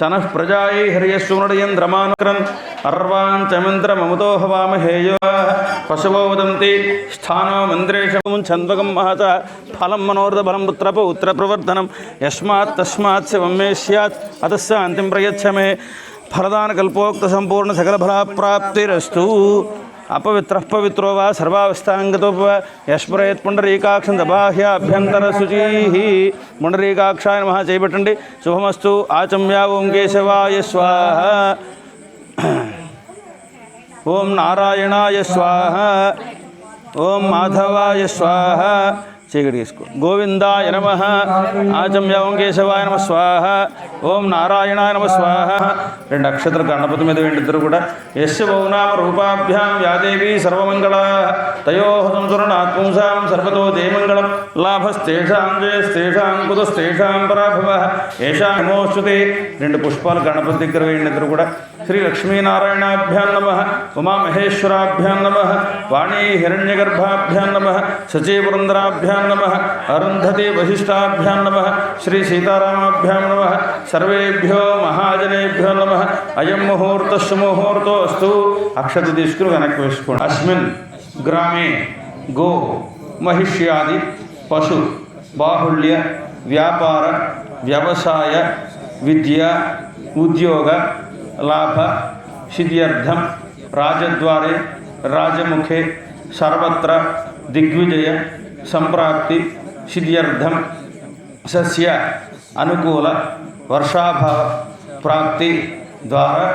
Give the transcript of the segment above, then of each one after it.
सनः प्रजायै हर्यश्वनुडयन्द्रमानुक्रन् अर्वाञ्चमिन्द्रममुतो हवामहेयो पशवो वदन्ति स्थानो मन्दिरेषु छन्द्वकं महता फलं मनोरथबलं पुत्रपौत्रप्रवर्धनं यस्मात् तस्मात् शिवं मे स्यात् अतः शान्तिं प्रयच्छ मे फलदानकल्पोक्तसम्पूर्णसकलफलप्राप्तिरस्तु अपवित्रः पवित्रो वा सर्वावस्थांगतो यस्मरेत् पुंडरीकाक्षं दबाह्याभ्यन्तरशुचिः पुंडरीकाक्षाय नमः चैबट्टंडी शुभमस्तु आचम्या ओं केशवाय स्वाहा ओं नारायणाय स्वाहा ओं माधवाय स्वाहा चीकड़ीसको गोविंदाय नमः आचम्या ओं केशवाय नमः स्वाहा ओं नारायणाय नमः स्वाहा రెండు అక్షతలు గణపతి మీద వేండిద్దరు కూడా యస్య భౌనామ రూపాభ్యాం యా దేవీ సర్వమంగళ తయోః సంసురనాత్పుంసాం సర్వతో జయమంగళం లాభస్తేషాం జయస్తేషాం కుతస్తేషాం పరాభవః ఏషాం నమోస్తుతే రెండు పుష్పాలు గణపతి దగ్గర వేండిద్దరు కూడా శ్రీ లక్ష్మీనారాయణాభ్యాం నమః ఉమామహేశ్వరాభ్యాం నమః వాణీ హిరణ్యగర్భాభ్యాం నమః సచీపురందరాభ్యాం నమః అరుంధతి వశిష్టాభ్యాం నమః శ్రీ సీతారామాభ్యాం నమః సర్వేభ్యో మహాజనేభ్యో నమః అయం ముహూర్త సుముహూర్తో అస్తు అక్షత తీసుకుని వెనక్కి వేసుకోండి అస్మిన్ గ్రామే గో మహిష్యాది పశు బాహుళ్య వ్యాపార వ్యవసాయ విద్య ఉద్యోగ లాభ సిద్ధ్యర్థం రాజద్వారే రాజముఖే సర్వత్ర దిగ్విజయ సంప్రాప్తి సిద్ధ్యర్థం సస్య అనుకూల వర్షాభావ ప్రాప్తి ద్వారా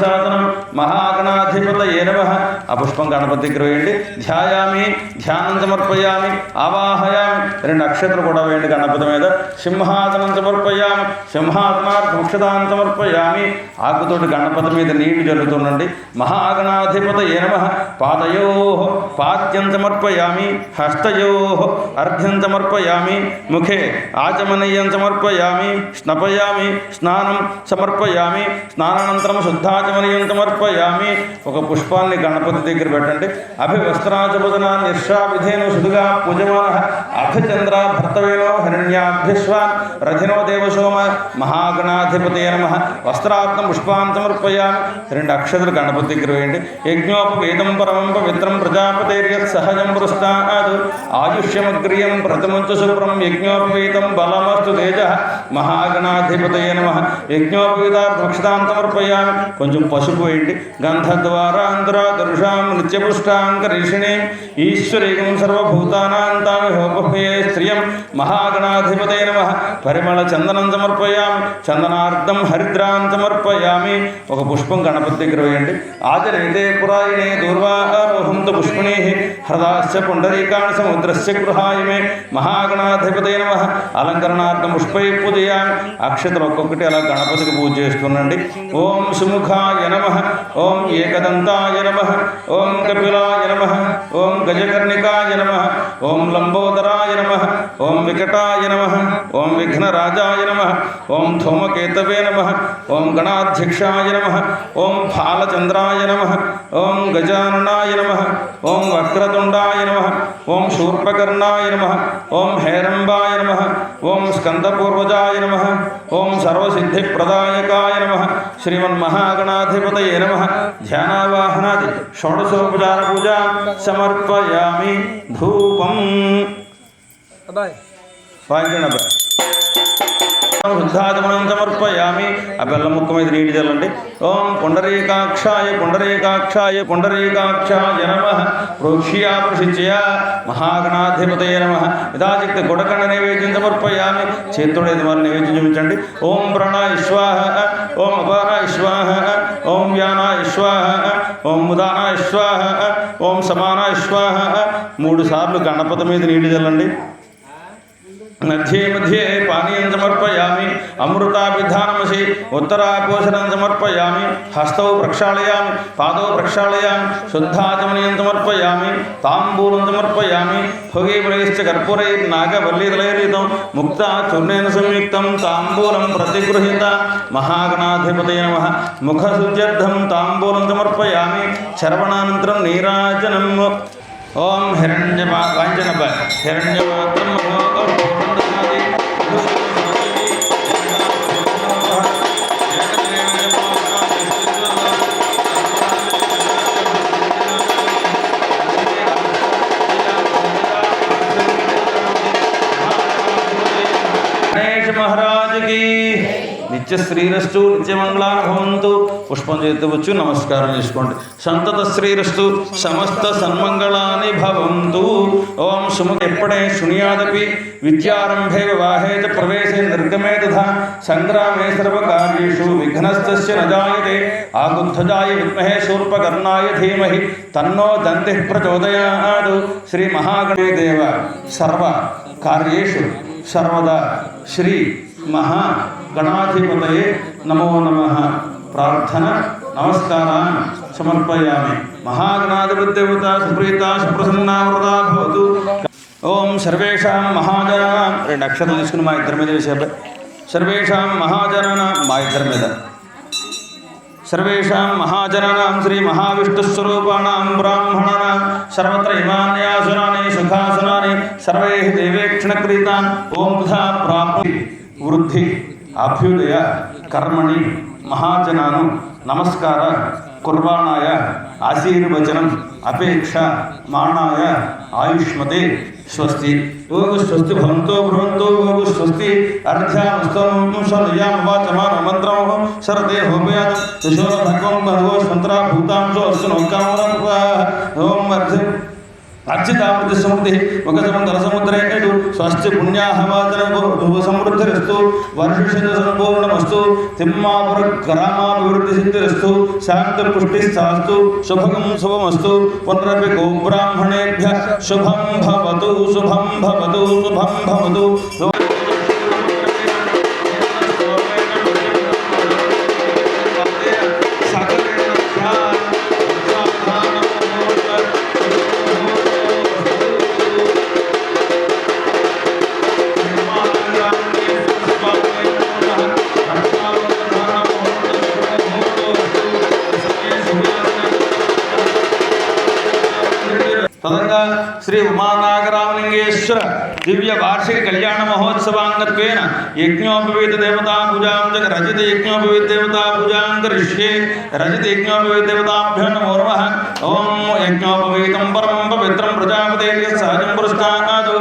సాధనం మహాగణాధిపతయే నమః ఆ పుష్పం గణపతి దగ్గర వేయండి ధ్యాయామి ధ్యానం సమర్పయామి ఆవాహయామి రెండు అక్షతలు కూడా వేయండి గణపతి మీద సింహాసనం సమర్పయామి సింహాసనార్థక్షతాన్ని సమర్పయామి ఆకుతోటి గణపతి మీద నీళ్లు జల్లుతుండండి మహాగణాధిపతయే నమః పాదయోః పాద్యం సమర్పయామి హస్తయోః అర్ఘ్యం సమర్పయామి ముఖే ఆచమనీయం సమర్పయామి స్నపయామి స్నానం సమర్పయామి స్నానానంతరం శుద్ధాచమనీయం సమర్పయామి ఒక పుష్పాన్ని గణపతి దగ్గర పెట్టండి అభివస్త్రాచపదన నిర్షావిధేను శుద్ధుగా పూజమాన అభిచంద్ర భర్తవేణో హిరణ్యాభ్యశ్వాన్ రథినో దేవసోమ మహాగణాధిపతయే నమః వస్త్రాత్మ పుష్పాన్ని సమర్పయామి రెండు అక్షతలు గణపతి దగ్గర వేయండి యజ్ఞోపవేదం పరమం పవిత్రం ప్రజాపతేర్యత్ సహజం పురస్తాద్ ఆయుష్యమగ్రియం ప్రథమంచ శుభ్రం యజ్ఞోపవేదం బలమస్తు తేజ మహాగణాధిపతయే నమః యజ్ఞోపవేదార్థక్షతాన్ని సమర్పయామి కొంచెం పసుపు వేయండి గంధద్వారాంధ్రాదరుషాం నిత్యపుష్టాంకరీషిణీం ఈశ్వరీం సర్వభూతానాం తామిహోపహే స్త్రియం మహాగణాధిపతయే నమః పరిమళ చందనం సమర్పయామి చందనార్థం హరిద్రాం సమర్పయామి ఒక పుష్పం గణపతి దగ్గర వేయండి ఆచరైతే పురాయణే దూర్వారోహంత పుష్పిణీ హృదాశ్చ పుండరీకాణి సముద్రస్య గృహాయ మే మహాగణాధిపతయే నమః అలంకరణార్థం పుష్పై పూజయామి అక్షతలు ఒక్కొక్కటి అలా గణపతికి పూజ చేస్తుండండి ఓం సుముఖాయ నమః ఓం ఏకదంతాయ నమః ఓం కపిలాయ నమః ఓం గజకర్ణికాయ నమః ఓం లంబోదరాయ నమః ఓం వికటాయ నమః ఓం విఘ్నరాజాయ నమః ఓం ధూమకేతవే నమః ఓం గణాధ్యక్షాయ నమః ఓం ఫాలచంద్రాయ నమః ఓం గజాననాయ నమః ఓం వక్రతుండాయ నమః ఓం శూర్పకర్ణాయ నమః ఓం హేరంబాయ నమః ఓం స్కందపూర్వజాయ నమః ఓం సర్వసిద్ధిప్రదాయకాయ నమః శ్రీమన్మహాగణాధిపతయే నమః ధ్యానావాహనాది షోడశోపచార పూజ సమర్పయామి ధూపం వాయించండి శుద్ధాచమనం సమర్పయామి ఆ బెల్లం ముక్క మీద నీటి చల్లండి ఓం పుండరీకాక్షాయ పుండరీకాక్షాయ పుండరీకాక్షాయ నమః ప్రోక్ష్యా ప్రశిచ్య మహాగణాధిపతయే నమః యథాశక్తి గుడకండ నైవేద్యం సమర్పయామి చేతుడేది వారి నైవేద్యం చూపించండి ఓం ప్రణాయ స్వాహ ఓం అపారాయ స్వాహ ఓం వ్యానాయ స్వాహ ఓం ఉదానాయ స్వాహ ఓం సమానాయ స్వాహ 3 సార్లు గణపతి మీద నీటి చల్లండి मध्ये मध्ये पानीयं समर्पयामि अमृताभिधानमसि उत्तरापोषणं समर्पयामि हस्तौ प्रक्षालयामि पादौ प्रक्षालयामि शुद्धाचमनीयं समर्पयामि ताम्बूलं समर्पयामि भोगीफलैश्च कर्पूरैर्नागवल्लीदलैर्युतं मुक्ताचूर्णेन संयुक्तं ताम्बूलं प्रतिगृहीता महागणाधिपतये नमः मुखशुद्ध्यर्थं ताम्बूलं समर्पयामि चर्वणानन्तरं नीराजनम् ओम हिरण्यपात्रं గణేష్ మహారాజుకి నిత్య శ్రీరస్తు నిత్యమంగళాలు భవంతు. పుష్పం చేతవచ్చు, నమస్కారం చేసుకోండి. సంతత శ్రీరస్తు సమస్త సన్మంగళాని భవంతు. ఓం సుమ ఎప్పుడే శునియాదపి విద్యారంభే వివాహే చ ప్రవేశే నిర్గమే తథా సంగ్రామే సర్వకార్యేషు విఘ్నస్తస్య న జాయతే. ఆగుద్ధజాయ విద్మహే శూర్పకర్ణాయ ధీమహి తన్నో దంతిః ప్రచోదయాత్. శ్రీ మహాగణేదేవ సర్వ కార్యేషు సర్వదా శ్రీ మహాగణాధిపతయే నమో నమః. ప్రార్థన నమస్కారాన్ని సమర్పయామి. మహాగణాధిపతిదేవత సుప్రీత సుప్రసన్నా వరదా భవతు. ఓం సర్వేషాం మహాజనానాం 2 అక్షరాలు తీసుకుని మా ఇద్దరి మీద వేసే. సర్వేషాం మహాజనానాం మా ఇద్దరి మీద. సర్వేషాం మహాజనానాం శ్రీ మహావిష్ణుస్వరూపాణాం బ్రాహ్మణానాం సర్వత్ర ఇమాన్యాసునాని సుఖాసునాని సర్వైః దేవేక్షణక్రీతాన్. ఓం తథా ప్రాప్తి వృద్ధి అభ్యుదయ కర్మణి మహాజనాను నమస్కార కుర్బాణాయ ఆశీర్వచనం అపేక్ష మానాయ ఆయుష్మతే. స్వస్తి. ఓం స్వస్తి భవంతో భ్రువంతో ఓం స్వస్తి. అర్ధ్యామస్తమవాచమాన మంత్రం శరదే హోమయాత యశో భగవం భగవో స్వంతరా భూతాంశో అస్సునోకామరం. ఓం అర్చితామృతి సమృద్ధి ఒకసమం దళసముద్రేడు. స్వస్తి పుణ్యాహవాచన సమృద్ధిరస్తు. వర్షిష సంపూర్ణమస్తు. తిమ్మాపుర గ్రామాభివృద్ధి సిద్ధిరస్తు. శాంతి పుష్టిస్తాస్తు. శుభగం శుభమస్తు. పునరపి గోబ్రాహ్మణేభ్య శుభం భవతు శుభం భవతు శుభం భవతు. తదంగా శ్రీ ఉమానాగరామలింగేశ్వర దివ్య వార్షిక కళ్యాణ మహోత్సవాంగత్వేన యజ్ఞోపవీత దేవతా పూజాం చ రజిత యజ్ఞోపవీత దేవతా పూజాం కరిష్యే. రజిత యజ్ఞోపవీత దేవతాభ్యో నమో నమః. ఓం యజ్ఞోపవీతం పరమం పవిత్రం ప్రజాపతేర్య సహజం పురస్కారాద్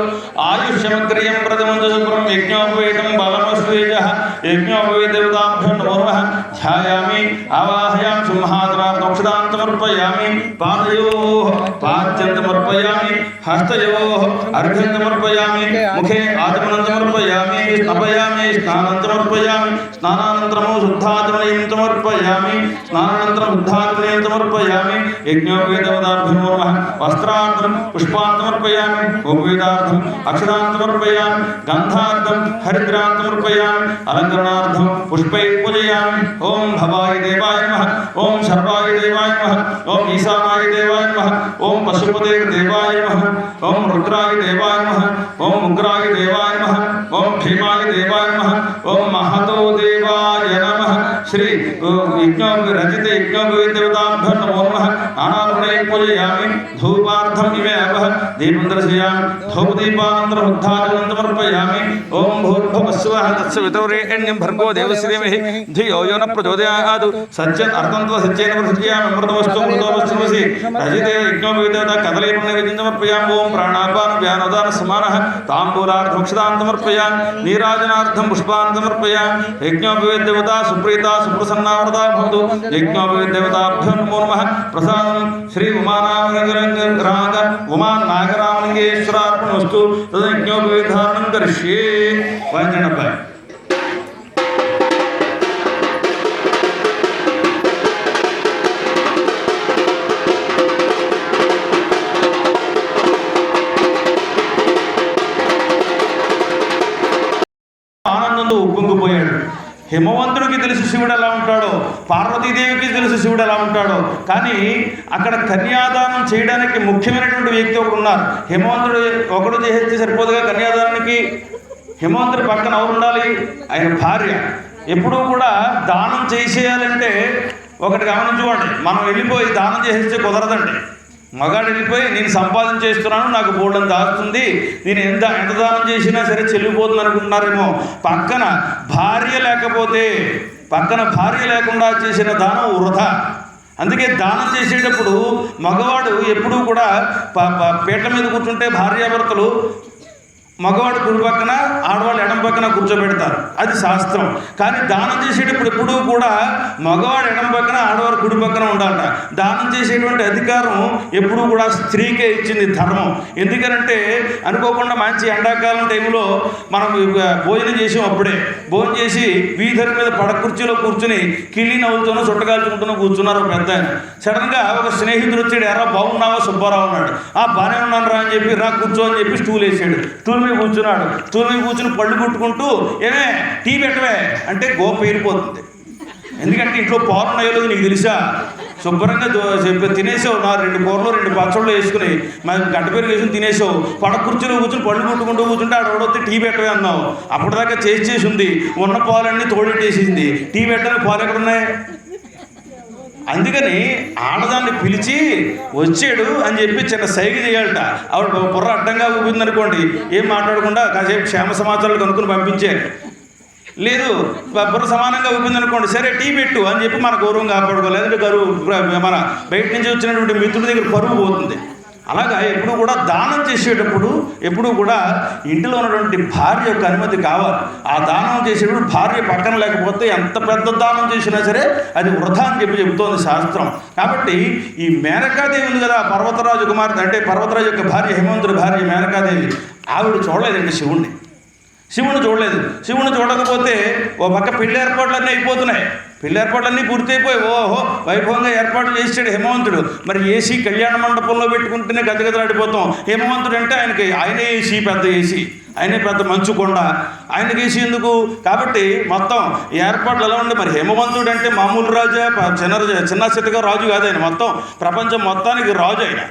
ఆయుష్యమగ్రియం ప్రథమం శుభ్రం యజ్ఞోపవీతం బలమస్వేజః. యజ్ఞోపవీత దేవతాభ్యో నమో నమః. ధ్యాయామి ఆవాహయామి సింహాసనార్థం సమర్పయామి. పాదయోః పాద్యం సమర్పయామి. హస్తయోః అర్ఘ్యం సమర్పయామి. ముఖే ఆచమనం సమర్పయామి. స్నాపయామి స్నానం సమర్పయామి. స్నానానంతరం శుద్ధాచమనీయం సమర్పయామి. స్నానానంతరం శుద్ధాచమనీయం సమర్పయామి. యజ్ఞోపవీతదేవతాభ్యో నమః. వస్త్రార్థం పుష్పాన్ సమర్పయామి. ఉపవీతార్థం అక్షరాన్ సమర్పయామి. గంధార్థం హరిద్రాన్ సమర్పయామి. అలంకరణార్థం పుష్పై పూజయామి. ఓం భవాయ దేవాయ నమః. ఓం సర్వాయ దేవాయ నమః. ఓం ఈశానాయ దేవాయ నమః. ఓం పశుపతే దేవాయ నమః. ఓం రుద్రాయ దేవాయ నమః. ఓం ఉగ్రాయ దేవాయ నమః. ఓం భీమాయ దేవాయ నమః. ఓం మహతో దేవాయ నమః. శ్రీ రజిత యజ్ఞోపవీత దేవతాభ్యో నమో నమః. నానాగుణై పూజయామి. ధూపార్థం ఇమే అపః దీపం దర్శయామి. ధూపదీపానంతరం ఉద్ధారణం సమర్పయామి. ఓం భూర్భువస్సువః తత్సవితుర్వరేణ్యం భర్గో దేవస్య ధీమహి ధియో యో న ప్రచోదయాత్. సత్యం అర్థం సత్యేన ప్రసజ్యామి. అమృతమస్తు అమృతమస్తు. రజితే యజ్ఞోపవీత దేవత కదలీపం నైవేద్యం సమర్పయామి. ఓం ప్రాణాపాన వ్యానోదాన సమానః తాంబూలార్థం అక్షతాన్ సమర్పయామి. నీరాజనార్థం పుష్పాన్ సమర్పయామి. యజ్ఞోపవీత దేవత సుప్రీత సుప్రసన్నా వరదా భవతు. యజ్ఞోపవీత దేవతాభ్యో నమో నమః. ప్రసాదం శ్రీ ఉమానాగరామలింగేశ్వరార్పణమస్తు. తదయజ్ఞోపవీతారణం కరిష్యే. వాయించండి. ఆనందంతో ఉప్పొంగిపోయాడు. హిమవంతుడికి తెలుసు శివుడు ఎలా ఉంటాడో, పార్వతీదేవికి తెలుసు శివుడు ఎలా ఉంటాడో. కానీ అక్కడ కన్యాదానం చేయడానికి ముఖ్యమైనటువంటి వ్యక్తి ఒకడు ఉన్నారు. హిమవంతుడు ఒకడు చేస్తే సరిపోదుగా కన్యాదానానికి. హిమవంతుడి పక్కన ఎవరు ఉండాలి? ఆయన భార్య. ఎప్పుడూ కూడా దానం చేసేయాలంటే ఒకటి గమనించుకోండి, మనం వెళ్ళిపోయి దానం చేసేస్తే కుదరదండి. మగాడు వెళ్ళిపోయి నేను సంపాదించేస్తున్నాను, నాకు బోల్డని దాస్తుంది, నేను ఎంత దానం చేసినా సరే చెల్లిపోతుంది అనుకుంటున్నారేమో. పక్కన భార్య లేకుండా చేసిన దానం వృధా. అందుకే దానం చేసేటప్పుడు మగవాడు ఎప్పుడూ కూడా పీట మీద కూర్చుంటే భార్యాభర్తలు మగవాడు కుడి పక్కన, ఆడవాళ్ళు ఎడం పక్కన కూర్చోబెడతారు, అది శాస్త్రం. కానీ దానం చేసేటప్పుడు ఎప్పుడూ కూడా మగవాడు ఎడం పక్కన, ఆడవాడు కుడి పక్కన ఉండాలట. దానం చేసేటువంటి అధికారం ఎప్పుడూ కూడా స్త్రీకే ఇచ్చింది ధర్మం. ఎందుకనంటే అనుకోకుండా మంచి ఎండాకాలం టైంలో మనం భోజనం చేసాం, అప్పుడే భోజనం చేసి వీధి మీద కుర్చీలో కూర్చుని కిళ్ళి నవ్వుతూనో చుట్టకాల్చుకుంటూనో కూర్చున్నారు ఒక పెద్ద ఆయన. సడన్గా ఒక స్నేహితుడు వచ్చాడు, ఎరా బాగున్నావా సుబ్బారావు అన్నాడు. బాగానే ఉన్నాను రా అని చెప్పి, రా కూర్చో అని చెప్పి స్టూల్ వేసాడు. స్టూల్ మీద కూర్చున్నాడు. స్టూల్ మీద కూర్చుని పళ్ళు కుట్టుకుంటూ, ఏమే టీ పెట్టవే అంటే గోప పేరిపోతుంది. ఎందుకంటే ఇంట్లో పౌరం అయ్యలేదు నీకు తెలుసా, శుభ్రంగా తినేసావు, నా 2 కూరలు 2 పచ్చళ్ళు వేసుకుని మరి గడ్డ పెరుగు వేసుకుని తినేసావు. కుర్చీలో కూర్చుని పళ్ళు కుట్టుకుంటూ కూర్చుంటే ఆడవడొస్తే టీ పెట్టవే అన్నావు. అప్పటిదాకా చేసి ఉంది, ఉన్న పాలన్నీ తోడెట్టేసింది, టీ పెట్టని పాలు ఎక్కడున్నాయి? అందుకని ఆడదాన్ని పిలిచి వచ్చాడు అని చెప్పి చిన్న సైగ చేయాలట. ఆవిడ బుర్ర అడ్డంగా ఊపిందనుకోండి, ఏం మాట్లాడకుండా కాసేపు క్షేమ సమాచారాలు కనుక్కుని పంపించారు. లేదు బుర్ర సమానంగా ఊపిందనుకోండి, సరే టీ పెట్టు అని చెప్పి మన గౌరవం కాపాడుకోవాలి. లేదంటే మన బయట నుంచి వచ్చినటువంటి మిత్రుడి దగ్గర పరువు పోతుంది. అలాగా ఎప్పుడు కూడా దానం చేసేటప్పుడు ఎప్పుడు కూడా ఇంటిలో ఉన్నటువంటి భార్య యొక్క అనుమతి కావాలి. ఆ దానం చేసేటప్పుడు భార్య పక్కన లేకపోతే ఎంత పెద్ద దానం చేసినా సరే అది వృధా అని చెప్పి చెబుతోంది శాస్త్రం. కాబట్టి ఈ మేనకాదేవి ఉంది కదా, పర్వతరాజు కుమార్తె, అంటే పర్వతరాజు యొక్క భార్య, హేమంతుడి భార్య మేనకాదేవి, ఆవిడ చూడలేదండి శివుని చూడలేదు. శివుని చూడకపోతే ఓ పక్క పెళ్లి ఏర్పాట్లన్నీ అయిపోతున్నాయి. పెళ్లి ఏర్పాట్లన్నీ పూర్తయిపోయి ఓహో వైభవంగా ఏర్పాట్లు చేసాడు హేమవంతుడు. మరి ఏసీ కళ్యాణ మండపంలో పెట్టుకుంటేనే గజగజలాడిపోతాం. హేమవంతుడు అంటే ఆయనే ఏసీ, పెద్ద ఏసీ, ఆయనే పెద్ద మంచు కొండ, ఆయనకి ఏసీ ఎందుకు? కాబట్టి మొత్తం ఏర్పాట్లు ఎలా ఉండే. మరి హేమవంతుడు అంటే మామూలు రాజా, చిన్న చిత్తగా రాజు కాదు ఆయన, మొత్తం ప్రపంచం మొత్తానికి రాజు ఆయన.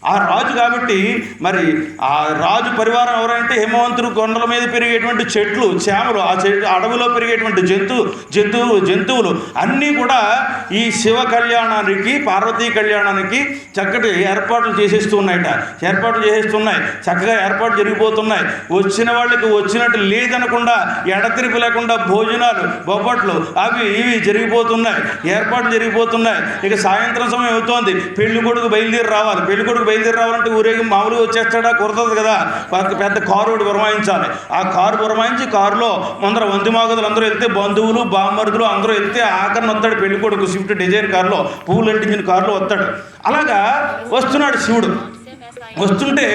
ఆ రాజు కాబట్టి మరి ఆ రాజు పరివారం ఎవరంటే హేమవంతుడు కొండల మీద పెరిగేటువంటి చెట్లు, చేమలు, ఆ అడవిలో పెరిగేటువంటి జంతువులు అన్నీ కూడా ఈ శివ కళ్యాణానికి, పార్వతీ కళ్యాణానికి చక్కటి ఏర్పాట్లు చేసేస్తున్నాయట. చక్కగా ఏర్పాట్లు జరిగిపోతున్నాయి. వచ్చిన వాళ్ళకి వచ్చినట్టు లేదనకుండా, ఎడతెరిపి లేకుండా భోజనాలు, బొబ్బట్లు అవి ఇవి ఏర్పాట్లు జరిగిపోతున్నాయి. ఇక సాయంత్రం సమయం అవుతోంది, పెళ్లి కొడుకు బయలుదేరి రావాలంటే ఊరేగి మామూలుగా వచ్చేస్తాడా? కుదరదు కదా. పెద్ద కారు ఒకటి పురమాయించాలి. ఆ కారు పురమాయించి కారులో ముందర వందిమాగదులు అందరూ వెళ్తే, బంధువులు బామ్మరుదులు అందరూ వెళ్తే ఆఖరిని వస్తాడు పెళ్లి కొడుకు స్విఫ్ట్ డిజైర్ కారులో, పువ్వులు అంటించిన కారులో వస్తాడు. అలాగా వస్తున్నాడు శివుడు. వస్తుంటే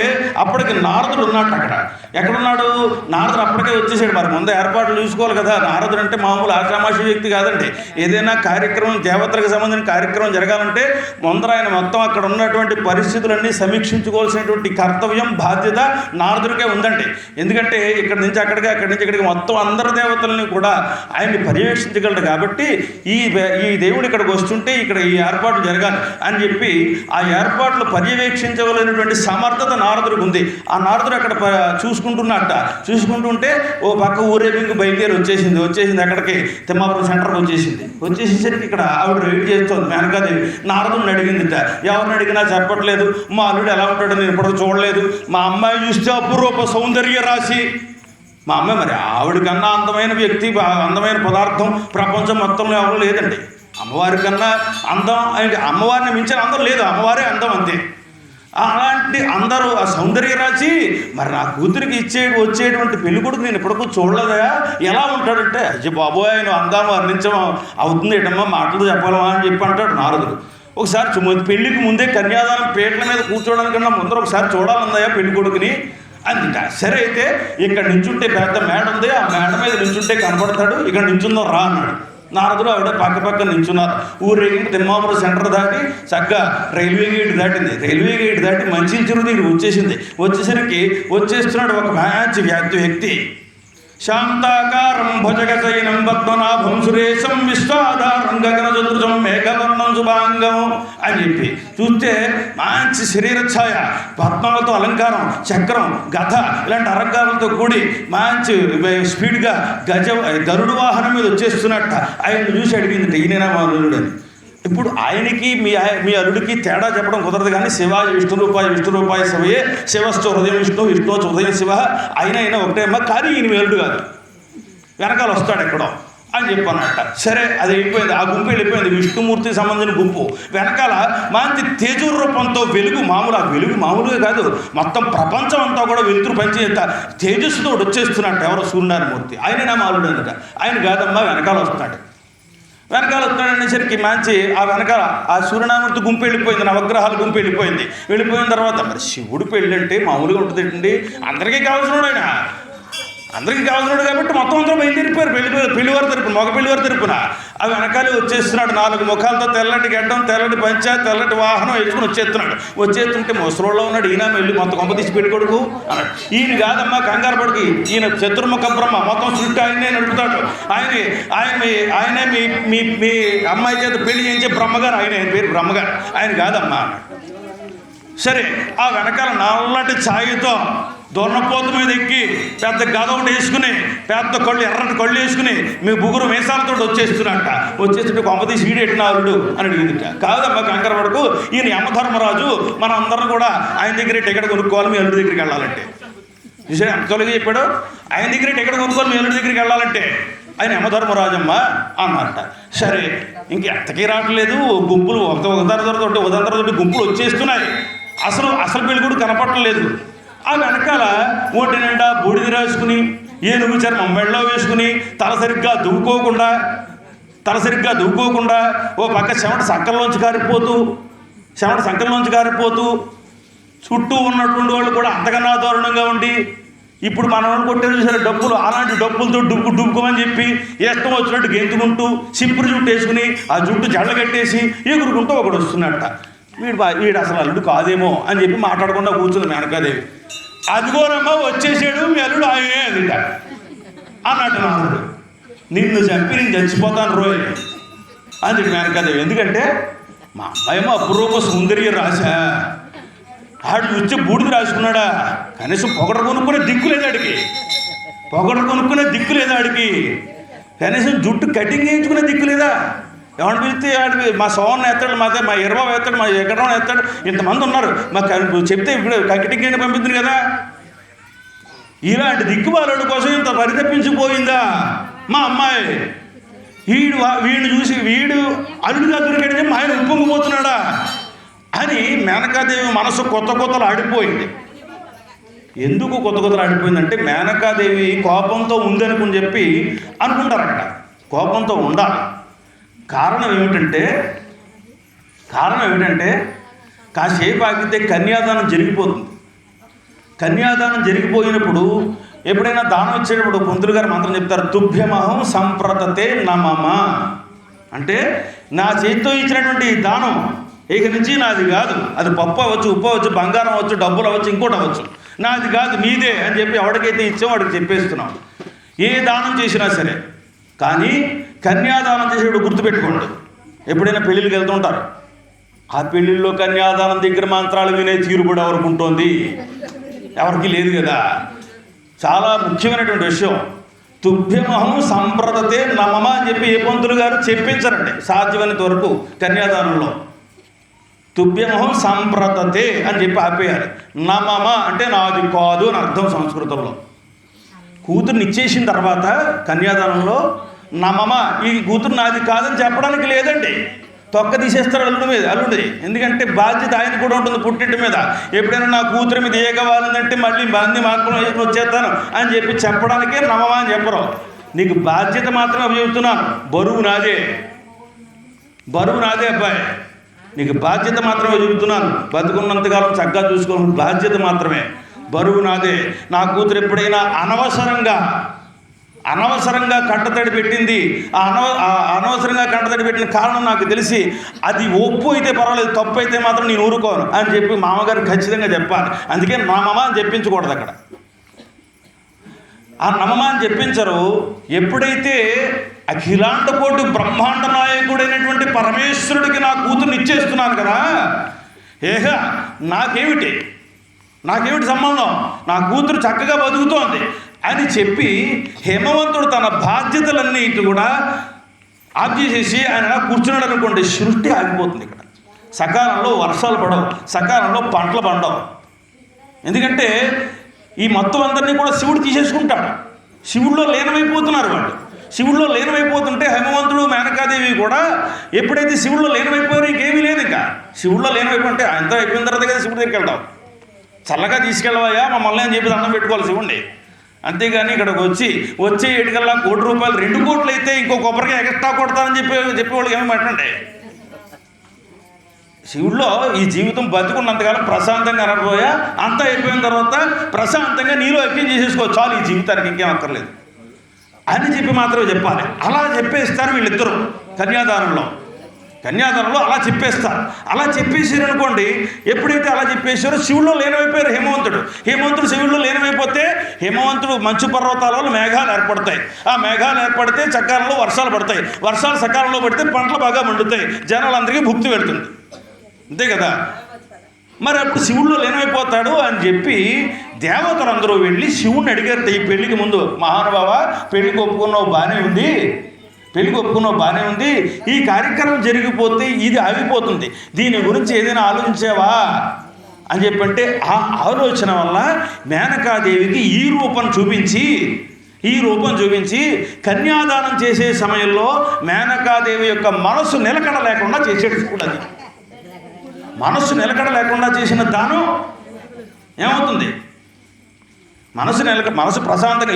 అప్పటికి నారదుడు ఉన్నట్టు. అక్కడ ఎక్కడున్నాడు నారదుడు? అప్పటికే వచ్చేసాడు. మరి ముందు ఏర్పాట్లు చూసుకోవాలి కదా. నారదుడు అంటే మామూలు ఆషామాషి వ్యక్తి కాదండి. ఏదైనా కార్యక్రమం, దేవతలకు సంబంధించిన కార్యక్రమం జరగాలంటే ముందర ఆయన మొత్తం అక్కడ ఉన్నటువంటి పరిస్థితులన్నీ సమీక్షించుకోవాల్సినటువంటి కర్తవ్యం, బాధ్యత నారదుడికే ఉందండి. ఎందుకంటే ఇక్కడి నుంచి ఇక్కడికి మొత్తం అందరి దేవతల్ని కూడా ఆయన్ని పర్యవేక్షించగలడు. కాబట్టి ఈ దేవుడు ఇక్కడికి వస్తుంటే ఇక్కడ ఈ ఏర్పాట్లు జరగాలి అని చెప్పి ఆ ఏర్పాట్లు పర్యవేక్షించగలిగినటువంటి సమర్థత నారదుడికి ఉంది. ఆ నారదుడు అక్కడ చూసుకుంటుంటే ఓ పక్క ఊరేగింపు బయలుదేరి వచ్చేసింది అక్కడికి, తిమ్మాపురం సెంటర్కి వచ్చేసేసరికి ఇక్కడ ఆవిడ వెయిట్ చేస్తుంది మేనకాదేవి. నారదుడిని అడిగిందిట. ఎవరిని అడిగినా చెప్పట్లేదు. మా అల్లుడు ఎలా ఉంటాడో నేను ఇప్పుడు చూడలేదు. మా అమ్మాయి చూస్తే అపురూప సౌందర్య రాశి. మా అమ్మాయి మరి ఆవిడకన్నా అందమైన వ్యక్తి, అందమైన పదార్థం ప్రపంచం మొత్తంలో ఎవరు లేదండి. అమ్మవారి కన్నా అందం, అమ్మవారిని మించిన అందం లేదు, అమ్మవారే అందం అంతే. అలాంటి అందరూ ఆ సౌందర్య రాశి. మరి నా కూతురికి వచ్చేటువంటి పెళ్లి కొడుకు నేను ఎప్పటికూ చూడలేదా, ఎలా ఉంటాడంటే, అయ్యో బాబోయ్ ఆయన అందాము వర్ణించమా అవుతుంది ఏటమ్మా, మాటలు చెప్పాలమా అని చెప్పి అంటాడు నారదుడు. ఒకసారి పెళ్లికి ముందే కన్యాదానం పీటల మీద కూర్చోవడానికన్నా ముందర ఒకసారి చూడాలందయా పెళ్లి కొడుకుని అందుక. సరే అయితే ఇక్కడ నించుంటే పెద్ద మేడ ఉంది, ఆ మేడ మీద నించుంటే కనపడతాడు, ఇక్కడ నించుందో రా అన్నాడు. నారదుడు ఆవిడ పక్క నించున్నారు. ఊరేగింపు తిమ్మాపురం సెంటర్ దాటి చక్కగా రైల్వే గేట్ దాటి మంచి చెరువు దగ్గర వచ్చేసరికి వచ్చేస్తున్నాడు ఒక మంచి వ్యక్తి. శాంతాకారం భుజగశయనం పద్మనాభం సురేశం విశ్వాధారం గగనచతుర్జం మేఘవర్ణం శుభాంగం అని చెప్పి చూస్తే మంచి శరీర ఛాయ, పద్మాలతో అలంకారం, చక్రం, గద ఇలాంటి అలంకారాలతో కూడి మంచి స్పీడ్గా గరుడు వాహనం మీద వచ్చేస్తున్నట్ట. ఆయన చూసి అడిగింది, ఈయన మా అల్లుడు అని. ఇప్పుడు ఆయనకి మీ అల్లుడికి తేడా చెప్పడం కుదరదు. కానీ శివాయ విష్ణురూపాయ శివయే, శివశ్చ హృదయం విష్ణుశ్చ హృదయం శివ, అయినా ఒకటే అమ్మ. కానీ ఈయన మీ అల్లుడు కాదు, వెనకాల వస్తాడు ఎక్కడో. అని చెప్పానట. సరే అది వెళ్ళిపోయింది, ఆ గుంపు వెళ్ళిపోయింది, విష్ణుమూర్తికి సంబంధించిన గుంపు. వెనకాల మంచి తేజోరూపంతో వెలుగు, మామూలు ఆ వెలుగు మామూలుగా కాదు, మొత్తం ప్రపంచం అంతా కూడా వెలుతురు పంచి తేజస్సుతో వచ్చేస్తున్నట్టు. ఎవరో సూర్యనారాయణమూర్తి, ఆయన నా మామూలు అందుక, ఆయన కాదమ్మా వెనకాల వస్తున్నాడు. వెనకాల వస్తున్నాడనేసరికి మంచి ఆ వెనకాల ఆ సూర్యనారాయణమూర్తి గుంపు వెళ్ళిపోయింది, నవగ్రహాల గుంపు వెళ్ళిపోయింది. వెళ్ళిపోయిన తర్వాత మరి శివుడు పెళ్ళి అంటే మామూలుగా ఉంటుందండి, అందరికీ కావాల్సినాడు ఆయన, అందరికీ కావాల్సినాడు కాబట్టి మొత్తం అందరూ బయలుదేరిపోయారు. పెళ్లివారి తరపున, మగ పెళ్లివారి తరపున ఆ వెనకాలే వచ్చేస్తున్నాడు. 4 ముఖాలతో తెల్లటి గడ్డం, తెల్లటి పంచ, తెల్లటి వాహనం వేసుకుని వచ్చేస్తుంటే ముసలోళ్ళలో ఉన్నాడు. ఈయన వెళ్ళి మొత్తం కొంప తీసి పెట్టుకోడుకు అన్నాడు. ఈయన కాదమ్మా కంగారు పడికి, ఈయన చతుర్ముఖ బ్రహ్మ, మొత్తం సృష్టి ఆయనే నడుపుతాడు. ఆయనే మీ అమ్మాయి చేత పెళ్లి చేయించే బ్రహ్మగారు, ఆయన పేరు బ్రహ్మగారు, ఆయన కాదమ్మా అన్నాడు. సరే ఆ వెనకాల నల్లటి ఛాయతో దొన్నపోతు మీద ఎక్కి పెద్ద గద ఒకటి వేసుకుని, పెద్ద కళ్ళు, ఎర్రటి కళ్ళు వేసుకుని, మీ బుగురు మీసాలతో వచ్చేస్తుంటే కొంపతీసి ఈడెట్టినారుడు అని అడిగిందిట. కాదమ్మా కంకర వరకు, ఈయన యమధర్మరాజు, మనం అందరం కూడా ఆయన దగ్గరే టికెట్ కొనుక్కోవాలి, మీ అల్లుడి దగ్గరికి వెళ్ళాలంటే. చూసారు ఎంత తొలగి చెప్పాడు, ఆయన దగ్గరే టికెట్ కొనుక్కోవాలి, మీ అల్లుడి దగ్గరికి వెళ్ళాలంటే. ఆయన యమధర్మరాజమ్మ అన్నమాట. సరే ఇంకెంతకీ రావట్లేదు, గుంపులు ఉదంతరతోటి గుంపులు వచ్చేస్తున్నాయి. అసలు పెళ్లి కూడా కనపడలేదు. ఆ వెనకాల ఒంటి నిండా బూడిది రాసుకుని, ఏనుగు చర్మం మెడలో వేసుకుని, తల సరిగ్గా దువ్వుకోకుండా ఓ పక్క చెమట సంకల్లోంచి కారిపోతూ చుట్టూ ఉన్నటువంటి వాళ్ళు కూడా అంతకన్నా దారుణంగా ఉండి, ఇప్పుడు మనం కొట్టేది చూసారు డబ్బులు, అలాంటి డబ్బులతో డుబ్బుకోమని చెప్పి ఇష్టం వచ్చినట్టు గెంతుకుంటూ సింపుల్ జుట్టు వేసుకుని ఆ జుట్టు జళ్ళ కట్టేసి ఎగురుకుంటూ ఒకడు వస్తున్నట్ట. వీడు అసలు అల్లుడు కాదేమో అని చెప్పి మాట్లాడకుండా కూర్చుంది మేనకాదేవి. అదిగోనమ్మా వచ్చేసాడు మీ అల్లుడు, ఆయనే అదిట అన్నట్టు నాలుడు. నిన్ను చంపి నేను చచ్చిపోతాను రోయ్ అని చెప్పి మేనకాదేవి. ఎందుకంటే మా అమ్మాయేమో అపురూప సుందరి రాశా, ఆడు వచ్చి బూడిది రాసుకున్నాడా, కనీసం పొగడ కొనుక్కునే దిక్కు లేదా ఆడికి, కనీసం జుట్టు కటింగ్ చేయించుకునే దిక్కు లేదా. ఎవరిని పిలిస్తే ఆడికి మా సోమన్న ఎత్తాడు, మా ఇరవై ఎత్తాడు, మా ఎక్కడో ఎత్తాడు, ఇంతమంది ఉన్నారు, మాకు చెప్తే ఇప్పుడు కటింగ్ అయినా పంపించింది కదా. ఇలాంటి దిక్కుమాలుడి కోసం ఇంత పరితపించిపోయిందా మా అమ్మాయి. వీడిని చూసి వీడు అల్లుడిగా దొరికాడని మా ఆయన ఉప్పొంగిపోతున్నాడా అని మేనకాదేవి మనసు కొత్తలు ఆడిపోయింది. ఎందుకు కొత్తలు ఆడిపోయిందంటే మేనకాదేవి కోపంతో ఉందనుకుని చెప్పి అనుకుంటారట. కోపంతో ఉండాలి. కారణం ఏమిటంటే కాసేపు ఆగితే కన్యాదానం జరిగిపోతుంది. కన్యాదానం జరిగిపోయినప్పుడు ఎప్పుడైనా దానం ఇచ్చేటప్పుడు పంతులు గారు మంత్రం చెప్తారు, తుభ్యమహం సంప్రదతే నమమ. అంటే నా చేతితో ఇచ్చినటువంటి దానం ఇక నుంచి నాది కాదు, అది పప్పు అవ్వచ్చు, ఉప్పు అవ్వచ్చు, బంగారం అవ్వచ్చు, డబ్బులు అవ్వచ్చు, ఇంకోటి అవ్వచ్చు, నాది కాదు నీదే అని చెప్పి ఎవరికైతే ఇచ్చామో వాడికి చెప్పేస్తున్నాం. ఏ దానం చేసినా సరే. కానీ కన్యాదానం చేసేటప్పుడు గుర్తుపెట్టుకోండి, ఎప్పుడైనా పెళ్ళిళ్ళకి వెళ్తుంటారు, ఆ పెళ్ళిళ్ళలో కన్యాదానం దగ్గర మంత్రాలు వినే తీరుబడి ఎవరికి ఉంటుంది? ఎవరికి లేదు కదా. చాలా ముఖ్యమైనటువంటి విషయం. తుభ్యమహం సంప్రదతే నమమ అని చెప్పి ఏ పంతులు గారు చెప్పించారండి సాధ్యమైనంత వరకు కన్యాదానంలో. తుభ్యమహం సంప్రదతే అని చెప్పి ఆపేయాలి. నమమ అంటే నాది కాదు అని అర్థం సంస్కృతంలో. కూతుర్ని ఇచ్చేసిన తర్వాత కన్యాదానంలో నమమ ఈ కూతురు నాది కాదని చెప్పడానికి లేదండి. తొక్క తీసేస్తారు అల్లుడి. ఎందుకంటే బాధ్యత ఆయన కూడా ఉంటుంది పుట్టింటి మీద. ఎప్పుడైనా నా కూతురు మీద ఏ కావాలంటే మళ్ళీ బంది మార్పులు వేసుకుని వచ్చేస్తాను అని చెప్పి చెప్పడానికే నమమ అని చెప్పరు. నీకు బాధ్యత మాత్రమే చెబుతున్నాను, బరువు నాదే అబ్బాయి, నీకు బాధ్యత మాత్రమే చెబుతున్నాను. బతుకున్నంతకాలం చక్కగా చూసుకోవాలి, బాధ్యత మాత్రమే, బరువు నాదే. నా కూతురు ఎప్పుడైనా అనవసరంగా కంటతడి పెట్టింది, అనవసరంగా కంటతడి పెట్టిన కారణం నాకు తెలిసి అది ఒప్పు అయితే పర్వాలేదు, తప్పు అయితే మాత్రం నేను ఊరుకోను అని చెప్పి మామగారు ఖచ్చితంగా చెప్పాలి. అందుకే నమమ అని చెప్పించకూడదు అక్కడ. ఆ నమమ అని చెప్పించరు. ఎప్పుడైతే అఖిలాండ కోటి బ్రహ్మాండ నాయకుడైనటువంటి పరమేశ్వరుడికి నా కూతుర్ని ఇచ్చేస్తున్నాను కదా, నాకేమిటి సంబంధం, నా కూతురు చక్కగా బతుకుతోంది అని చెప్పి హేమవంతుడు తన బాధ్యతలన్నిటి కూడా ఆఫ్ చేసేసి ఆయన కూర్చున్నాడు అనుకోండి, సృష్టి ఆగిపోతుంది. ఇక్కడ సకాలంలో వర్షాలు పడవు, సకాలంలో పంటలు పండవు. ఎందుకంటే ఈ మొత్తం అందరినీ కూడా శివుడు తీసేసుకుంటాడు. శివుడిలో లీనమైపోతున్నారు వాళ్ళు. శివుల్లో లీనమైపోతుంటే హేమవంతుడు మేనకాదేవి కూడా ఎప్పుడైతే శివుల్లో లీనమైపోయారో ఇంకేమీ లేదు. ఇంకా శివుల్లో లీనమైపోతే అంతా అయిపోయిన తర్వాత కదా శివుడి దగ్గరికి వెళ్దాం. చల్లగా తీసుకెళ్ళవయ్యా మమ్మల్ని అని చెప్పి దండం పెట్టుకోవాలి శివుణ్ణి. అంతేగాని ఇక్కడికి వచ్చే ఏటికల్లా ₹1 కోటి 2 కోట్లు అయితే ఇంకో కొబ్బరికాయ ఎక్స్ట్రా కొడతానని చెప్పేవాళ్ళకి ఏమీ మాట్లాడండి. శివుల్లో ఈ జీవితం బతుకున్నంతకాలం ప్రశాంతంగా అనబోయా, అంతా అయిపోయిన తర్వాత ప్రశాంతంగా నీలో యజ్ఞం చేసేసుకోవచ్చు, చాలు ఈ జీవితానికి ఇంకేం అక్కర్లేదు అని చెప్పి మాత్రమే చెప్పాలి. అలా చెప్పేస్తారు వీళ్ళిద్దరూ కన్యాదానంలో అలా చెప్పేస్తారు. అలా చెప్పేసారు అనుకోండి. ఎప్పుడైతే అలా చెప్పేసారో శివుల్లో లీనమైపోయారు హేమవంతుడు శివుల్లో లీనమైపోతే హేమవంతుడు మంచు పర్వతాలలో మేఘాలు ఏర్పడతాయి. ఆ మేఘాలు ఏర్పడితే సకాలంలో వర్షాలు పడతాయి. వర్షాలు సకాలంలో పడితే పంటలు బాగా మండుతాయి, జనాలందరికీ భుక్తి పెడుతుంది. అంతే కదా. మరి అప్పుడు శివుల్లో లీనమైపోతాడు అని చెప్పి దేవతలందరూ వెళ్ళి శివుణ్ణి అడిగారు. ఈ పెళ్లికి ముందు, మహానుభావ పెళ్లికి ఒప్పుకున్నావు బాగానే ఉంది, ఈ కార్యక్రమం జరిగిపోతే ఇది ఆగిపోతుంది, దీని గురించి ఏదైనా ఆలోచించావా అని చెప్పంటే ఆ ఆలోచన వల్ల మేనకాదేవికి ఈ రూపం చూపించి కన్యాదానం చేసే సమయంలో మేనకాదేవి యొక్క మనసు నిలకడ లేకుండా చేసేది కూడా. అది మనసు లేకుండా చేసిన దానం ఏమవుతుంది? మనసు ప్రశాంతంగా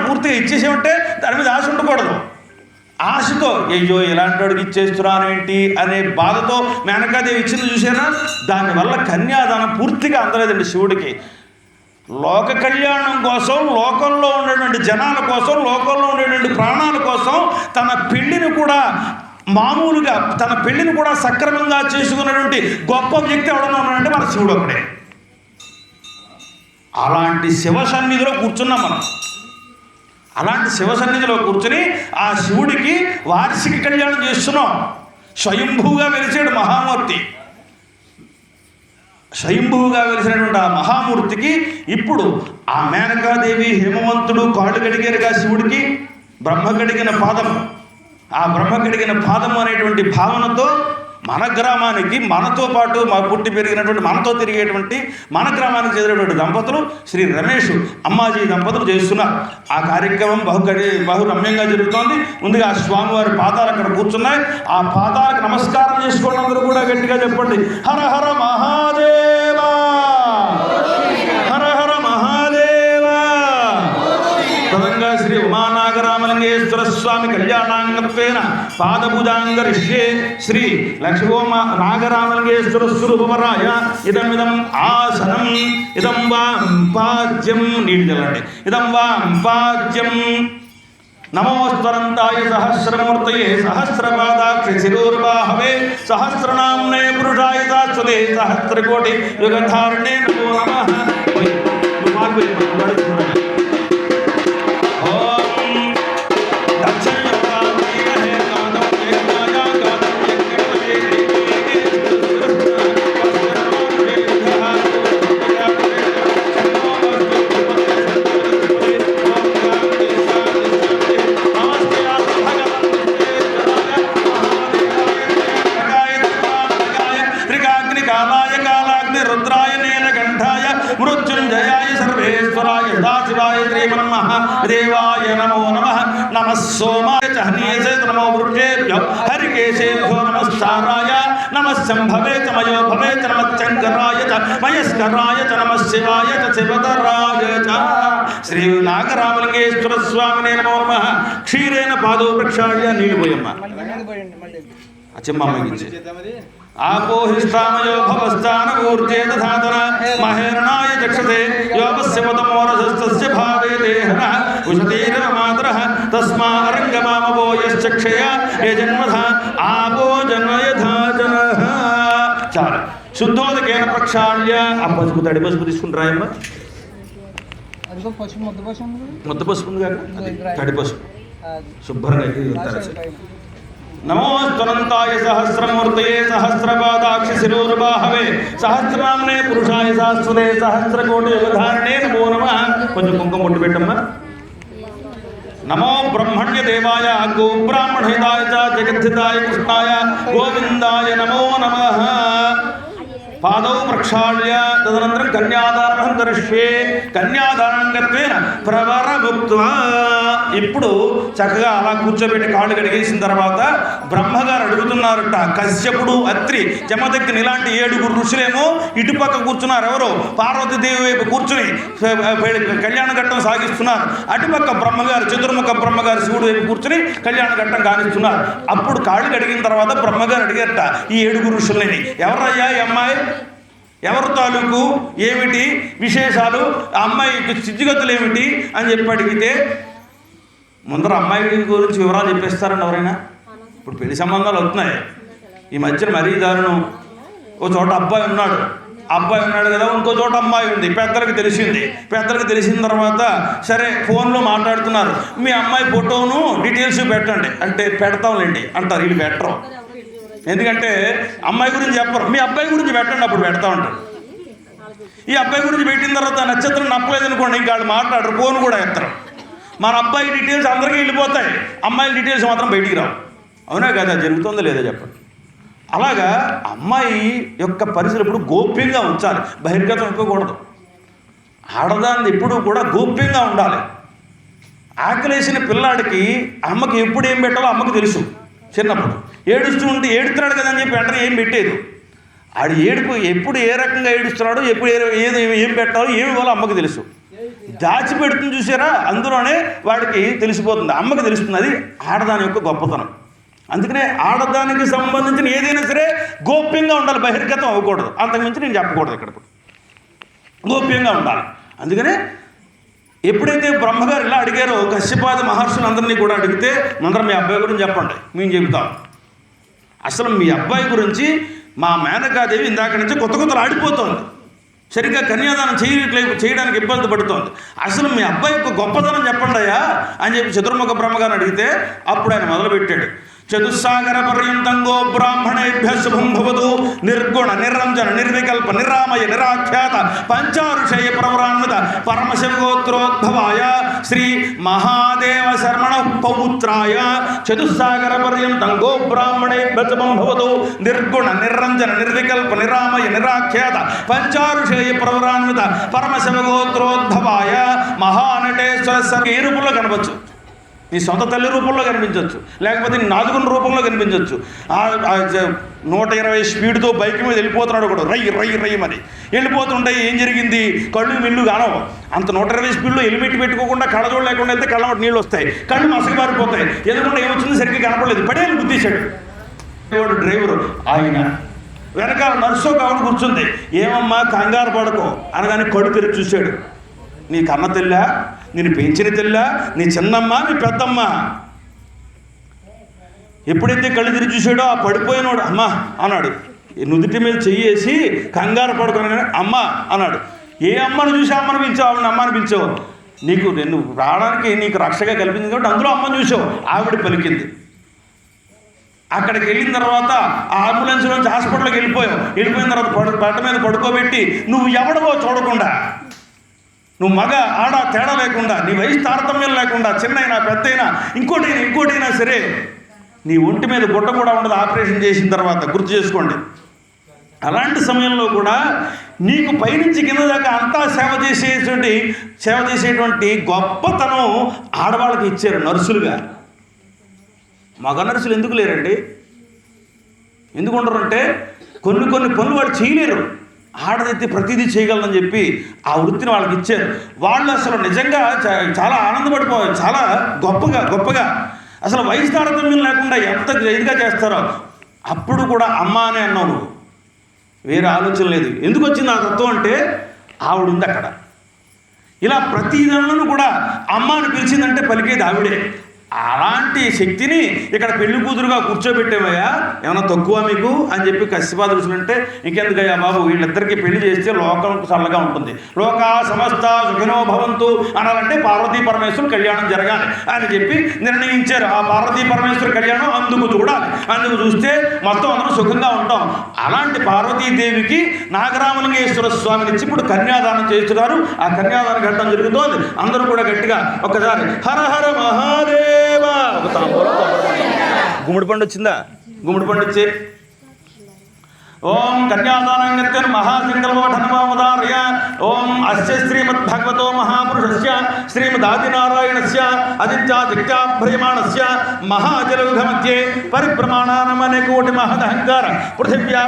పూర్తిగా ఇచ్చేసేమంటే దాని మీద ఆశ ఉండకూడదు. ఆశతో అయ్యో ఇలాంటి వాడికి ఇచ్చేస్తున్నాను ఏంటి అనే బాధతో మేనకాదేవి ఇచ్చింది చూసారా. దానివల్ల కన్యాదానం పూర్తిగా అందలేదండి శివుడికి. లోక కళ్యాణం కోసం, లోకంలో ఉండేటువంటి జనాల కోసం, లోకంలో ఉండేటువంటి ప్రాణాల కోసం తన పెళ్లిని కూడా సక్రమంగా చేసుకున్నటువంటి గొప్ప వ్యక్తి ఎవడన్నా ఉన్నాడంటే మన శివుడు ఒకడే. అలాంటి శివ సన్నిధిలో కూర్చున్నాం మనం. అలాంటి శివ సన్నిధిలో కూర్చొని ఆ శివుడికి వార్షిక కళ్యాణం చేస్తున్నాం. స్వయంభూగా వెలిసాడు మహామూర్తి. స్వయంభూగా వెలిసినటువంటి ఆ మహామూర్తికి ఇప్పుడు ఆ మేనకాదేవి హేమవంతుడు కాళ్ళు కడిగారుగా శివుడికి. బ్రహ్మ కడిగిన పాదం అనేటువంటి భావనతో మన గ్రామానికి, మనతో పాటు మా పుట్టి పెరిగినటువంటి, మనతో తిరిగేటువంటి, మన గ్రామానికి చెందినటువంటి దంపతులు శ్రీ రమేష్ అమ్మాజీ దంపతులు చేస్తున్నారు. ఆ కార్యక్రమం బహు రమ్యంగా జరుగుతోంది. ముందుగా ఆ స్వామివారి పాదాలు అక్కడ కూర్చున్నాయి. ఆ పాదాలకు నమస్కారం చేసుకోండి. అందరూ కూడా గట్టిగా చెప్పండి, హర హర మహాదేవా, హర హర మహాదేవా. తదంగా శ్రీ ఉమానాగరామలింగేశ్వర స్వామి కళ్యాణాంగత్వేన పాదభుజాంగరిష్యే శ్రీ లక్ష్మో నాగరామలింగేశ్వర స్వరూపమరాయ ఇదమిదం ఆసనం ఇదం వాం పాద్యం. నీటి తెల్లండి. ఇదం వాం పాద్యం. నమోస్తరంతాయ సహస్రమూర్తయే సహస్రపాదాక్షి శిరోర్వాహవే సహస్రనామ్నే పురుషాయ శాశ్వతే సహస్రకోటి యుగధారిణే నమో నమః. దేవాయ నమో నమః. నమః సోమాయ చ హనీయసే నమో వృక్షేభ్యో హరికేశేభ్యో నమస్కారాయ. నమః శంభవే చ మయో భవే చ నమః శంకరాయ చ మయస్కరాయ చ నమః శివాయ చ శివతరాయ చ. శ్రీ నాగరామలింగేశ్వర స్వామినే నమో నమః. క్షీరేణ పాదో ప్రక్షాళ్య. నీళ్ళు పోయమ్మ, అచ్చమ్మకి ఆపోహిష్టామయో భవస్థానమూర్తే తథాతన మహేరణాయ చక్షతే యోపస్యమతమోరసస్తస్య భావే దేహన ఉషతీరవ మాతరః తస్మా అరంగమామవో యశ్చక్షయ యజన్మథ ఆపో జన్మయథా జనః. చాలు. శుద్ధోదకేన ప్రక్షాళ్య. ఆ పసుపు, తడి పసుపు తీసుకుంటారాయమ్మ. ముద్ద పసుపు ఉంది కదా, తడి పసుపు శుభ్రంగా. నమోస్తనంతాయ సహస్రమూర్తయే సహస్రపాదాక్షి శిరోర్వాహవే సహస్రనామ్నే పురుషాయ శాశ్వతే సహస్రకోటి యుగధారిణే నమో నమః. కొంచెం కుంకుమ ముట్టు పెట్టమ్మా. నమో బ్రహ్మణ్య దేవాయ గోబ్రాహ్మణహితాయ చ జగద్ధితాయ కృష్ణాయ గోవిందాయ నమో నమః. పాదౌ ప్రక్షాళ్య తదనంతరం కన్యాదానం కరిష్యే కన్యాదానంగత్వేన ప్రవరముక్త్వా. ఇప్పుడు చక్కగా అలా కూర్చోబెట్టి కాళ్ళు కడిగేసిన తర్వాత బ్రహ్మగారు అడుగుతున్నారట, కశ్యపుడు, అత్రి, జమదగ్ని ఇలాంటి 7 ఋషులేమో ఇటుపక్క కూర్చున్నారు. ఎవరు? పార్వతీదేవి వైపు కూర్చుని కళ్యాణ ఘట్టం సాగిస్తున్నారు. అటుపక్క బ్రహ్మగారు, చతుర్ముఖ బ్రహ్మగారు శివుడు వైపు కూర్చుని కళ్యాణ ఘట్టం కానిస్తున్నారు. అప్పుడు కాళ్ళు కడిగిన తర్వాత బ్రహ్మగారు అడిగారట ఈ 7 ఋషులని, ఎవరయ్యా ఈ అమ్మాయి, ఎవరు తాలూకు, ఏమిటి విశేషాలు, ఆ అమ్మాయి స్థితిగతులు ఏమిటి అని చెప్పి అడిగితే ముందర అమ్మాయి గురించి వివరాలు చెప్పేస్తారండి ఎవరైనా? ఇప్పుడు పెళ్లి సంబంధాలు అవుతున్నాయి ఈ మధ్యన మరీ దారుణం. ఓ చోట అబ్బాయి ఉన్నాడు కదా, ఇంకో చోట అమ్మాయి ఉంది. పెద్దలకు తెలిసిన తర్వాత సరే ఫోన్లో మాట్లాడుతున్నారు, మీ అమ్మాయి ఫోటోను డీటెయిల్స్ పెట్టండి అంటే పెడతాంలేండి అంటారు. వీళ్ళు పెట్టరు, ఎందుకంటే అమ్మాయి గురించి చెప్పరు. మీ అబ్బాయి గురించి పెట్టండి, అప్పుడు పెడతా ఉంటారు. ఈ అబ్బాయి గురించి పెట్టిన తర్వాత నక్షత్రం నప్పలేదు అనుకోండి, ఇంకా వాళ్ళు మాట్లాడరు, ఫోన్ కూడా ఎత్తరు. మన అబ్బాయి డీటెయిల్స్ అందరికీ వెళ్ళిపోతాయి, అమ్మాయిల డీటెయిల్స్ మాత్రం బయటికి రావు. అవునా కదా? జరుగుతుందో లేదో చెప్పండి. అలాగా అమ్మాయి యొక్క పరిస్థితులు ఎప్పుడు గోప్యంగా ఉంచాలి, బహిర్గతం ఇవ్వకూడదు. ఆడదాన్ని ఎప్పుడూ కూడా గోప్యంగా ఉండాలి. ఆకలేసిన పిల్లాడికి అమ్మకి ఎప్పుడు ఏం పెట్టాలో అమ్మకి తెలుసు. చిన్నప్పుడు ఏడుస్తూ ఉంటే ఏడుతున్నాడు కదా అని చెప్పి వెంటనే ఏం పెట్టేది. ఆడు ఏడుపు ఎప్పుడు ఏ రకంగా ఏడుస్తున్నాడో, ఎప్పుడు ఏం పెట్టాలో ఏమి ఇవ్వాలో అమ్మకి తెలుసు. దాచిపెడుతుంది చూసారా, అందులోనే వాడికి తెలిసిపోతుంది, అమ్మకి తెలుస్తుంది. అది ఆడదాని యొక్క గొప్పతనం. అందుకనే ఆడదానికి సంబంధించిన ఏదైనా సరే గోప్యంగా ఉండాలి, బహిర్గతం అవ్వకూడదు. అంతకుమించి నేను చెప్పకూడదు. ఇక్కడ గోప్యంగా ఉండాలి. అందుకనే ఎప్పుడైతే బ్రహ్మగారు ఇలా అడిగారో కశ్యపాది మహర్షులందరినీ కూడా అడిగితే, ముందర మీ అబ్బాయి గురించి చెప్పండి, మేము చెబుతాం. అసలు మీ అబ్బాయి గురించి మా మేనకాదేవి ఇందాక నుంచి కొత్తలు ఆడిపోతోంది, సరిగ్గా కన్యాదానం చేయడానికి ఇబ్బంది పడుతోంది. అసలు మీ అబ్బాయి యొక్క గొప్పతనం చెప్పండి అయ్యా అని చెప్పి చతుర్ముఖ బ్రహ్మగారిని అడిగితే అప్పుడు ఆయన మొదలుపెట్టాడు. చతుస్సాగర పర్యంతంగో బ్రాహ్మణేభ్య శుభం భవతు నిర్గుణ నిరంజన నిర్వికల్ప నిరామయ నిరాఖ్యాత పంచారుషయ ప్రవరాన్విత పరమశివగోత్రోద్భవాయ శ్రీ మహాదేవ శర్మణ పౌత్రాయ చతుస్సాగర పర్యంతంగో బ్రాహ్మణేభ్య శుభం భవతు నిర్గుణ నిరంజన నిర్వికల్ప నిరామయ నిరాఖ్యాత పంచారుషయ ప్రవరాన్విత పరమశివగోత్రోద్భవాయ మహానటేశ్వర. ఏ రూపంలో కనవచ్చు? నీ సొంత తల్లి రూపంలో కనిపించవచ్చు, లేకపోతే నీ నాదుగున్న రూపంలో కనిపించవచ్చు. 120 స్పీడ్తో బైక్ మీద వెళ్ళిపోతున్నాడు కూడా, రై మరి వెళ్ళిపోతుంటే ఏం జరిగింది? కళ్ళు మిల్లు కానవు. అంత 120 స్పీడ్లో హెల్మెట్ పెట్టుకోకుండా కళ్ళజోడు లేకుండా వెళ్తే కళ్ళ నీళ్ళు వస్తాయి, కళ్ళు మసక మారిపోతాయి. ఎదుగుండా ఏమొచ్చింది సరిగ్గా కనపడలేదు, పడేయాలి గుద్దేశాడు. డ్రైవరు ఆయన వెనకాల నర్సో కావుడు కూర్చుంది. ఏమమ్మా కంగారు పడకో అనగానే కళ్ళు తెరిచి చూశాడు. నీ కన్న తెల్లా, నేను పెంచిన తెల్లా, నీ చిన్నమ్మ, నీ పెద్దమ్మ. ఎప్పుడైతే కళ్ళు తిరిగి చూశాడో ఆ పడిపోయినోడు అమ్మ అన్నాడు. నుదుటి మీద చెయ్యేసి కంగారు పడుకుని అమ్మ అన్నాడు. ఏ అమ్మను చూసి అమ్మను పిలిచావు? ఆవిడ అమ్మని పిలిచావు. నేను రావడానికి నీకు రక్షగా కల్పించింది కాబట్టి అందులో అమ్మను చూసావు. ఆవిడ పలికింది. అక్కడికి వెళ్ళిన తర్వాత ఆ అంబులెన్స్లోంచి హాస్పిటల్కి వెళ్ళిపోయిన తర్వాత బట్ట మీద పడుకోబెట్టి నువ్వు ఎవడవో చూడకుండా, నువ్వు మగ ఆడ తేడా లేకుండా, నీ వయసు తారతమ్యం లేకుండా, చిన్నైనా పెద్దయినా ఇంకోటైనా సరే నీ ఒంటి మీద గుడ్డ కూడా ఉండదు ఆపరేషన్ చేసిన తర్వాత. గుర్తు చేసుకోండి. అలాంటి సమయంలో కూడా నీకు పైనుంచి కింద దాకా అంతా సేవ చేసేటువంటి గొప్పతనం ఆడవాళ్ళకి ఇచ్చారు నర్సులుగా. మగ నర్సులు ఎందుకు లేరండి? ఎందుకు ఉండరంటే కొన్ని పనులు వాళ్ళు చేయలేరు, ఆడదైతే ప్రతిదీ చేయగలదని చెప్పి ఆ వృత్తిని వాళ్ళకి ఇచ్చారు. వాళ్ళు అసలు నిజంగా చాలా ఆనందపడిపోయారు, చాలా గొప్పగా అసలు వయసు తారతమ్యం లేకుండా ఎంత ఇదిగా చేస్తారో. అప్పుడు కూడా అమ్మ అనే అన్నావు నువ్వు, వేరే ఆలోచన లేదు. ఎందుకు వచ్చింది ఆ తత్వం అంటే ఆవిడ ఉంది అక్కడ. ఇలా ప్రతి దానిలోనూ కూడా అమ్మ అని పిలిచిందంటే పలికేది ఆవిడే. అలాంటి శక్తిని ఇక్కడ పెళ్లి కూతురుగా కూర్చోబెట్టేవయ్యా, ఏమన్నా తక్కువ మీకు అని చెప్పి కశ్యపాద ఋషులంటే ఇంకెందుకయ్యా బాబు, వీళ్ళిద్దరికీ పెళ్లి చేస్తే లోకం చల్లగా ఉంటుంది, లోకా సమస్త సుఖినో భవంతు అనాలంటే పార్వతీ పరమేశ్వరు కళ్యాణం జరగాలి అని చెప్పి నిర్ణయించారు. ఆ పార్వతీ పరమేశ్వర కళ్యాణం అందుకు చూడాలి, అందుకు చూస్తే మొత్తం అందరూ సుఖంగా ఉంటాం. అలాంటి పార్వతీదేవికి నాగరామలింగేశ్వర స్వామిని ఇచ్చి ఇప్పుడు కన్యాదానం చేస్తున్నారు. ఆ కన్యాదాన ఘట్టం జరుగుతోంది. అందరూ కూడా గట్టిగా ఒకసారి హర హర మహాదేవ్. గుమ్మడి పండు వచ్చిందా? గుమ్మడి పండు వచ్చే ఓం కన్యాదానంగత్యం మహాసంకల్పఠనమావదార్య ఓం అస్య శ్రీమద్భగవతో మహాపురుషస్య శ్రీమదాదినారాయణస్య ఆదిత్యాదిత్యాభ్రయమాణస్య మహాజలయుగమధ్యే పరిభ్రమాణానమనేకోటి మహదహంకార పృథివ్యా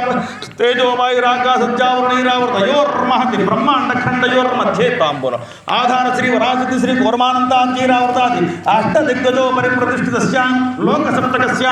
తేజోవాయురాకాశజ్జావరుణీరావృతయోర్మహతి బ్రహ్మాండఖండయోర్మధ్యే తాంబూలం ఆధార శ్రీ వరాజతి శ్రీ కూర్మానంతాంజీరావృతాది అష్టదిగ్గజో పరిప్రతిష్ఠితస్య లోకసప్తకస్య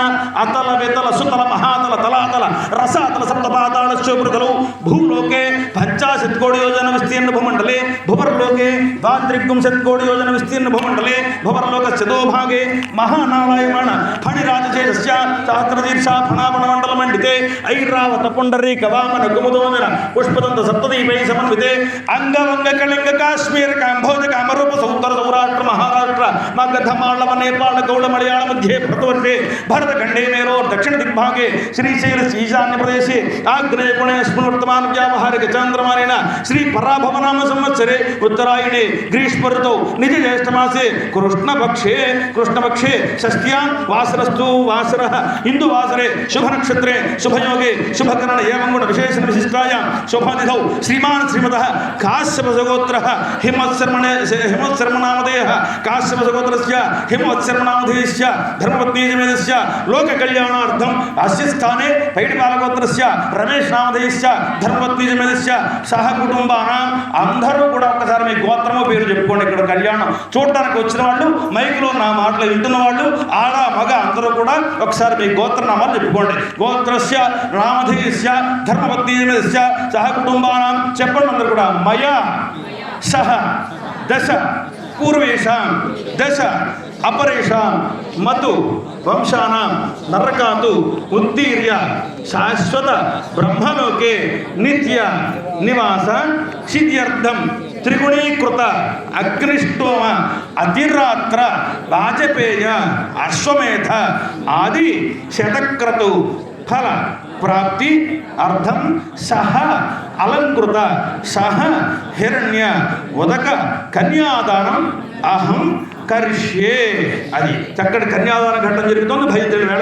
అతల వితల సుతల మహాతల తలాతల రసాతల సప్తపాతాళశోభృతలు భూలోకే 50 కోటి యోజన విస్తీర్ణ భూమండలే భువర్లోకే 32 కోటి యోజన విస్తీర్ణ భూమండలే భువర్లోకస్యదోభాగే మహానారాయణ ఫణిరాజచేతస్య సహస్రదీర్షా ఫణాపణ మండల మండితే ఐరావత పుండరీక వామన కుముదోదర పుష్పదంత సప్తదీపై సమన్వితే అంగవంగ కళింగ కాశ్మీర కాంభోజ కామరూప సౌత్తర సౌరాష్ట్ర మహారాష్ట్ర మగధ మాళవ నేపాళ గౌడ మలయాళ మధ్యే భరతవర్షే భరతఖండే మేరో దక్షిణ దిగ్భాగే శ్రీశైల ఈశాన్య ప్రదేశే ఆగ్నేయ కోణే స్మృతమాన వ్యావహారిక చాంద్రమానేన శ్రీ పరాభవనామ సంవత్సరే ఉత్తరాయణే గ్రీష్మ ఋతౌ నిజ జ్యేష్ఠమాసే కృష్ణపక్షే షష్ట్యాం వాసరస్తు వాసర హిందూ వాసరే శుభ నక్షత్రే శుభయోగే శుభకరణ ఏవం గుణ విశేషణ విశిష్టాయాం శుభనిధౌ శ్రీమాన్ శ్రీమదః కాశ్యప సగోత్రః హిమవత్సర్మనామధేయః కాశ్యప సగోత్రస్య హిమవత్సర్మనామధేయస్య ధర్మపత్నీజమేదస్య లోక కళ్యాణార్థం అస్య స్థానే పైడిపాలగోత్రస్య రమేష్ నామధేయస్య ధర్మపత్నీజమేదస్య సహ కుటుంబానాం అందరూ కూడా ఒక్కసారి మీ గోత్రము పేరు చెప్పుకోండి. ఇక్కడ కళ్యాణం చూడటానికి వచ్చిన వాళ్ళు మైకులో నా మాటలు వింటున్న వాళ్ళు ఆడ మగ అందరూ కూడా ఒకసారి మీ గోత్రనామాలు చెప్పుకోండి. గోత్రస్య నామధేయస్య ధర్మపత్నీజమేదస్య సహ కుటుంబానాం చెప్పండి అందరూ కూడా. మయా సహ దశ పూర్వేషాం దశ అపరేషాం మతు వంశానాం నరకాతు ఉత్తీర్య శాశ్వత బ్రహ్మలోకే నిత్య నివాస సిద్ధ్యర్థం త్రిగుణీకృత అగ్నిష్టోమ అతిరాత్ర వాజపేయ అశ్వమేధ ఆది శతక్రతు ఫల ప్రాప్తి అర్థం సహ అలంకృత సహ హిరణ్య ఉదక కన్యాదానం అహం కరిష్యే. అది చక్కటి కన్యాదాన ఘట్టం జరుగుతుంది. భయంతుడి వేళ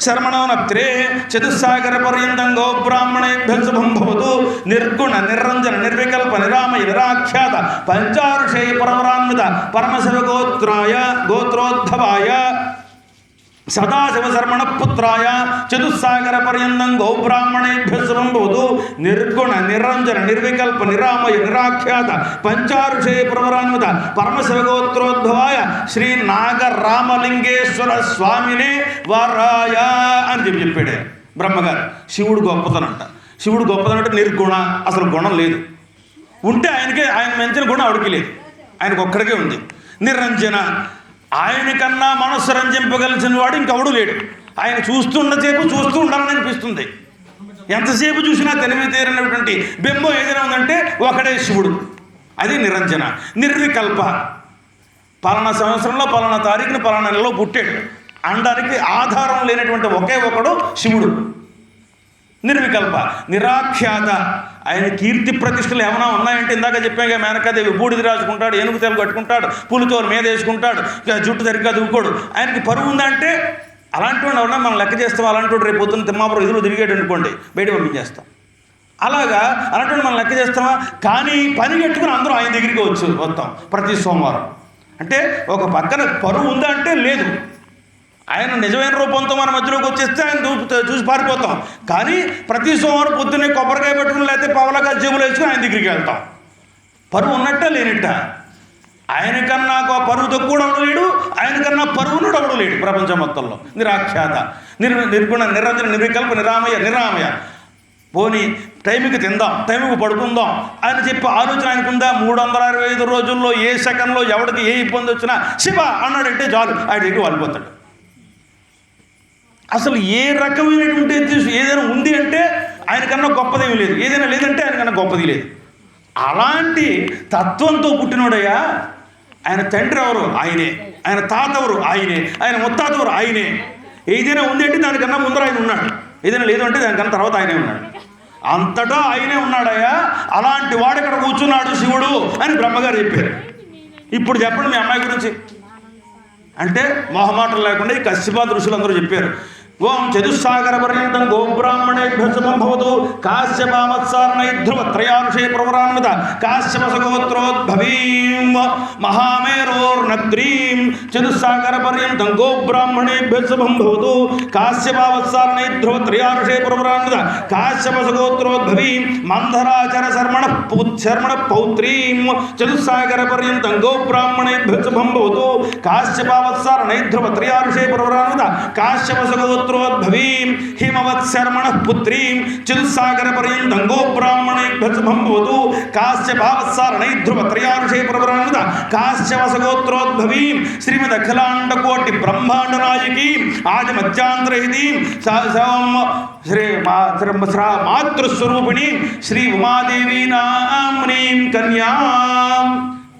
శర్మణోనత్రే చతుస్సాగర పర్యంతం గో బ్రాహ్మణేభ్య శుభం భవతు. నిర్గుణ నిర్రంజన నిర్వికల్ప నిరామయ నిరాఖ్యాత పంచారుషేయ పరమరాన్విత పరమశివగోత్రాయ గోత్రోద్భవాయ సదాశివ శర్మణ పుత్రాయ చతుస్సాగర పర్యంతం గో బ్రాహ్మణేభ్య శుభం భవతు. నిర్గుణ నిరంజన నిర్వికల్ప నిరామయ నిరాఖ్యాత పంచారుషేయ పరమరాన్విత పరమశివగోత్రోద్భవాయ శ్రీ నాగరామలింగేశ్వర స్వామినే వరాయ అని చెప్పాడు బ్రహ్మగారు. శివుడు గొప్పతనంట. శివుడు గొప్పతనం అంటే నిర్గుణ, అసలు గుణం లేదు. ఉంటే ఆయన మంచిన గుణం ఆవిడికి లేదు, ఆయనకు ఒక్కడికే ఉంది. నిరంజన, ఆయనకన్నా మనస్సు రంజింపగలిసిన వాడు ఇంకెవడూ లేడు. ఆయన చూస్తూ ఉండాలని అనిపిస్తుంది. ఎంతసేపు చూసినా తెలివి తీరినటువంటి బింబం ఏదైనా ఉందంటే ఒకడే శివుడు. అది నిరంజన. నిర్వికల్ప, పలానా సంవత్సరంలో పలానా తారీఖున పలానా నెలలో పుట్టాడు అనడానికి ఆధారం లేనటువంటి ఒకే ఒకడు శివుడు. నిర్వికల్ప. నిరాఖ్యాత, ఆయన కీర్తి ప్రతిష్టలు ఏమైనా ఉన్నాయంటే ఇందాక చెప్పాక మేనకాదేవి బూడిది రాసుకుంటాడు, ఏనుగు తెలు కట్టుకుంటాడు, పులితోలు మీద వేసుకుంటాడు, జుట్టు సరిగ్గా దువ్వుకోడు. ఆయనకి పరువు ఉందంటే అలాంటి వాడు ఎవరన్నా మనం లెక్క చేస్తాం. అలాంటి వాడు రేపు పొద్దున్న తిమ్మాపురం ఎదురు తిరిగాడు అనుకోండి, బయట పంపించేస్తాం. అలాగా అలాంటి వాడు మనం లెక్క చేస్తామా? కానీ పని కట్టుకుని అందరూ ఆయన దగ్గరికి వస్తాం ప్రతి సోమవారం. అంటే ఒక పక్కన పరువు ఉందా అంటే లేదు. ఆయన నిజమైన రూపంతో మన మధ్యలోకి వచ్చేస్తే ఆయన చూసి పారిపోతాం. కానీ ప్రతి సోమవారం పొద్దున్నే కొబ్బరికాయ పెట్టుకుని లేకపోతే పవలగా జేబులు వేసుకుని ఆయన దగ్గరికి వెళ్తాం. పరువు ఉన్నట్ట లేనిట్ట. ఆయనకన్నా పరువుతో కూడా లేడు, ఆయనకన్నా పరువునుడు ఎవడు లేడు ప్రపంచం మొత్తంలో. నిరాఖ్యాత, నిర్గుణ నిరంజన నిర్వికల్ప నిరామయ. పోనీ టైంకి తిందాం, టైంకి పడుకుందాం అని చెప్పి ఆలోచన ఆయనకుందా? 365 రోజుల్లో ఏ సెకండ్లో ఎవడికి ఏ ఇబ్బంది వచ్చినా శివ అన్నాడంటే చాలు, ఆయన దగ్గర వాలిపోతాడు. అసలు ఏ రకమైనటువంటి ఏదైనా ఉంది అంటే ఆయనకన్నా గొప్పదేమీ లేదు, ఏదైనా లేదంటే ఆయనకన్నా గొప్పది లేదు. అలాంటి తత్వంతో పుట్టినోడయ్యా. ఆయన తండ్రి ఎవరు? ఆయనే. ఆయన తాత ఎవరు? ఆయనే. ఆయన ముత్తాత ఎవరు? ఆయనే. ఏదైనా ఉంది అంటే దానికన్నా ముందర ఆయన ఉన్నాడు, ఏదైనా లేదు అంటే దానికన్నా తర్వాత ఆయనే ఉన్నాడు. అంతటా ఆయనే ఉన్నాడయ్యా. అలాంటి వాడు ఇక్కడ కూర్చున్నాడు శివుడు అని బ్రహ్మగారు చెప్పారు. ఇప్పుడు చెప్పండి మీ అమ్మాయి గురించి అంటే మొహమాటం లేకుండా ఈ కశ్యపాద ఋషులు అందరూ చెప్పారు. ఓం చతుస్సాగర పర్యంతం గోబ్రాహ్మణేభ్యో శుభం భవతు. కాశ్యపావత్సారణై ధ్రువత్రయారుషే ప్రవరాన్విత కాశ్యపసగోత్రోద్భవీం మహామేరోర్నగ్రీం. చతుస్సాగర పర్యంతం గోబ్రాహ్మణేభ్యో శుభం భవతు. కాశ్యపావత్సారణై ధ్రువత్రయారుషే ప్రవరాన్విత కాశ్యపసగోత్రోద్భవీం మంధరాచర శర్మణ పౌత్రీం. చతుస్సాగర పర్యంతం గోబ్రాహ్మణేభ్యో శుభం భవతు. కాశ్యపావత్సారణై ధ్రువత్రయారుషే ప్రవరాన్విత కాశ్యపసగోత్రోద్భవీం హిమవత్శర్మణ పుత్రీం. చతుస్సాగర పర్యంతం గోబ్రాహ్మణేభ్యో శుభం భవతు. కాశ్యపావత్సారణై ధ్రువత్రయారుషే ప్రవరాన్విత కాశ్యపసగోత్రోద్భవీం శ్రీమదఖిలాండకోటి బ్రహ్మాండ నాయకీం ఆది మధ్యాంతరహితీం శ్రీ మాతృస్వరూపిణీం శ్రీ ఉమాదేవీ నామ్నీం కన్యాం.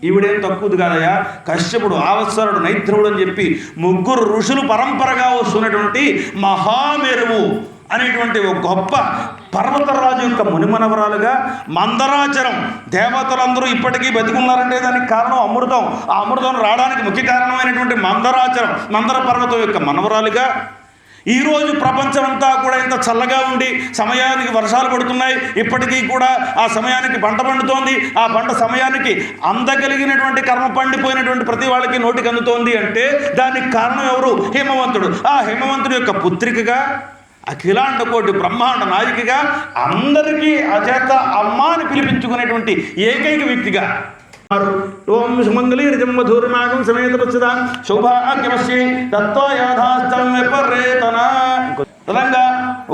ఈవిడేం తక్కువది కాదయ్యా. కశ్యపుడు, ఆవత్సరుడు, నైత్రుడు అని చెప్పి ముగ్గురు ఋషులు పరంపరగా వస్తున్నటువంటి మహామెరువు అనేటువంటి ఒక గొప్ప పర్వతరాజు యొక్క మునిమనవరాలుగా మందరాచరం. దేవతలందరూ ఇప్పటికీ బతికున్నారంటే దానికి కారణం అమృతం. ఆ అమృతం రావడానికి ముఖ్య కారణమైనటువంటి మందరాచరం, మందర పర్వతం యొక్క మనవరాలుగా ఈరోజు ప్రపంచమంతా కూడా ఇంత చల్లగా ఉండి సమయానికి వర్షాలు పడుతున్నాయి. ఇప్పటికీ కూడా ఆ సమయానికి పంట పండుతోంది. ఆ పంట సమయానికి అందగలిగినటువంటి కర్మ పండిపోయినటువంటి ప్రతి వాళ్ళకి నోటికి అందుతోంది అంటే దానికి కారణం ఎవరు? హిమవంతుడు. ఆ హిమవంతుడి యొక్క పుత్రికగా అఖిలాండ కోటి బ్రహ్మాండ నాయకిగా అందరికీ అచేత అమ్మ అని పిలిపించుకునేటువంటి ఏకైక వ్యక్తిగా ఓం సుమంగళీర్జం మధురమాగం సమేత ప్రస్తుత సౌభాగ్యమస్యై తత్వయాధాస్తం విపరేతన. తదంగా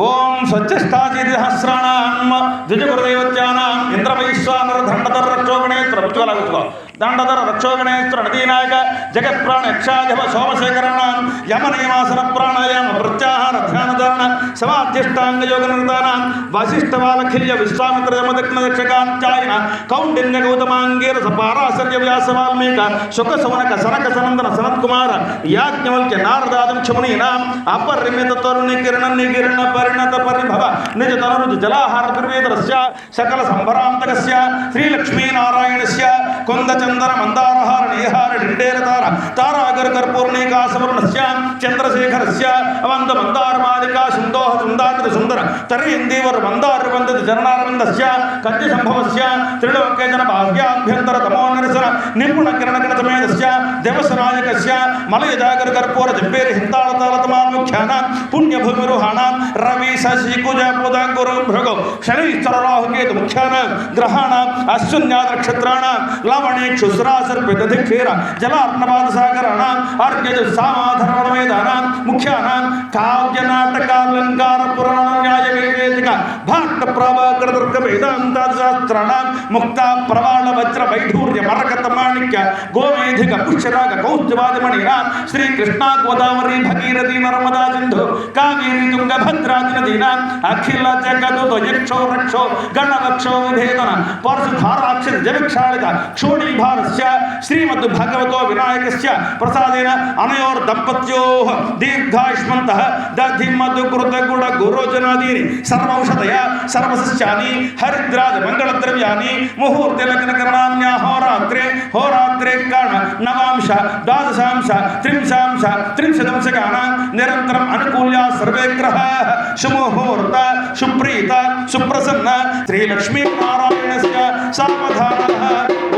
ఓం స్వచ్ఛష్టాచీతిసహస్రాణం ద్విజగురుదైవత్యానాం ఇంద్రవైశ్వానర దండధర రక్షోగణేశ్వర పుచ్చుకోలాగుచ్చుకో దండధర రక్షోగణేశ్వర నదీనాయక జగత్ప్రాణ యక్షాజవ సోమశేఖరాణం యమనియమాసన ప్రాణాయామ ప్రత్యాహార ధ్యానధారణ సమాధ్యష్టాంగ యోగ నిర్దానాం వశిష్ఠవాలఖిల్య విశ్వామిత్ర యమదగ్న దక్షకాంచాయన కౌండిన్య గౌతమాంగీర సపారాశర్య వ్యాస వాల్మీక శుక సౌనక సనక సనందన సనత్కుమార యాజ్ఞవల్క్య నారదాదం క్షమునీనాం అపరిమిత తరుణి కిరణ నికిరణ పరిణత పరిభవ నిజ తనరుజ జలాహార దుర్వేదరస్య సకల సంభరాంతకస్య శ్రీలక్ష్మీనారాయణస్య కొందచందన మందారహార నీహార డిండేరతార తారాగర కర్పూర్ణీకాసవర్ణస్య చంద్రశేఖరస్య అవంద మందారమాలికా సుందోహ సుందాకృత సుందర తరేందేవర మందార వందతి చరణారవిందస్య కద్య సంభవస్య త్రిలోకేజన భాగ్యాభ్యంతర తమో నిరసన నిపుణ కిరణగణ సమేతస్య దేవసనాయకస్య మలయజాగర కర్పూర జంపేరి హింతాళతాళతమాన్ముఖ్యానాం పుణ్యభూమిరుహాణాం రవి శశి కుజ బుధ గురు భృగు శనీశ్వర రాహుకేతు ముఖ్యానాం గ్రహాణాం అశ్విన్యాద నక్షత్రాణాం లవణేక్షుస్రాసర్పితధిక్షీర జలార్ణవాద సాగరాణాం అర్ఘ్యజ సామాధరణవేదానాం ముఖ్యానాం కావ్య నాటకాలంకార పురాణ న్యాయ వేదిక భాట్ట ప్రభాకర దుర్గ వేదాంతాశాస్త్రాణాం ముక్త ప్రవాళ వజ్ర వైఢూర్య మరకత మాణిక్య గోమేధిక పుష్యరాగ కౌస్తువాదిమణీనాం శ్రీకృష్ణా గోదావరి భగీరథి నర్మదా సింధు కావేరీ తుంగభద్రాది నదీనాం అఖిల జగదుత యక్షో రక్షో గణవక్షో విభేదన పరశుధారాక్షర జవిక్షాళిత క్షోణీభారస్య శ్రీమద్ భగవతో వినాయకస్య ప్రసాదేన అనయోర్ దంపత్యోః దీర్ఘాయుష్మంతః దధిమధు కృతగుణ గురోజనాదీని సర్వౌషధయ సర్వసస్యాని హరిద్రాది మంగళద్రవ్యాని ముహూర్తే లగ్నకరణాన్యాహోరాత్రే హోరాత్రే కాణ నవాంశ ద్వాదశాంశ త్రింశాంశ త్రింశదంశకానాం నిరంతరం అనుకూల్య సర్వే గ్రహాః సుముహూర్త సుప్రీత సుప్రసన్న శ్రీలక్ష్మీ నారాయణస్య సావధానః.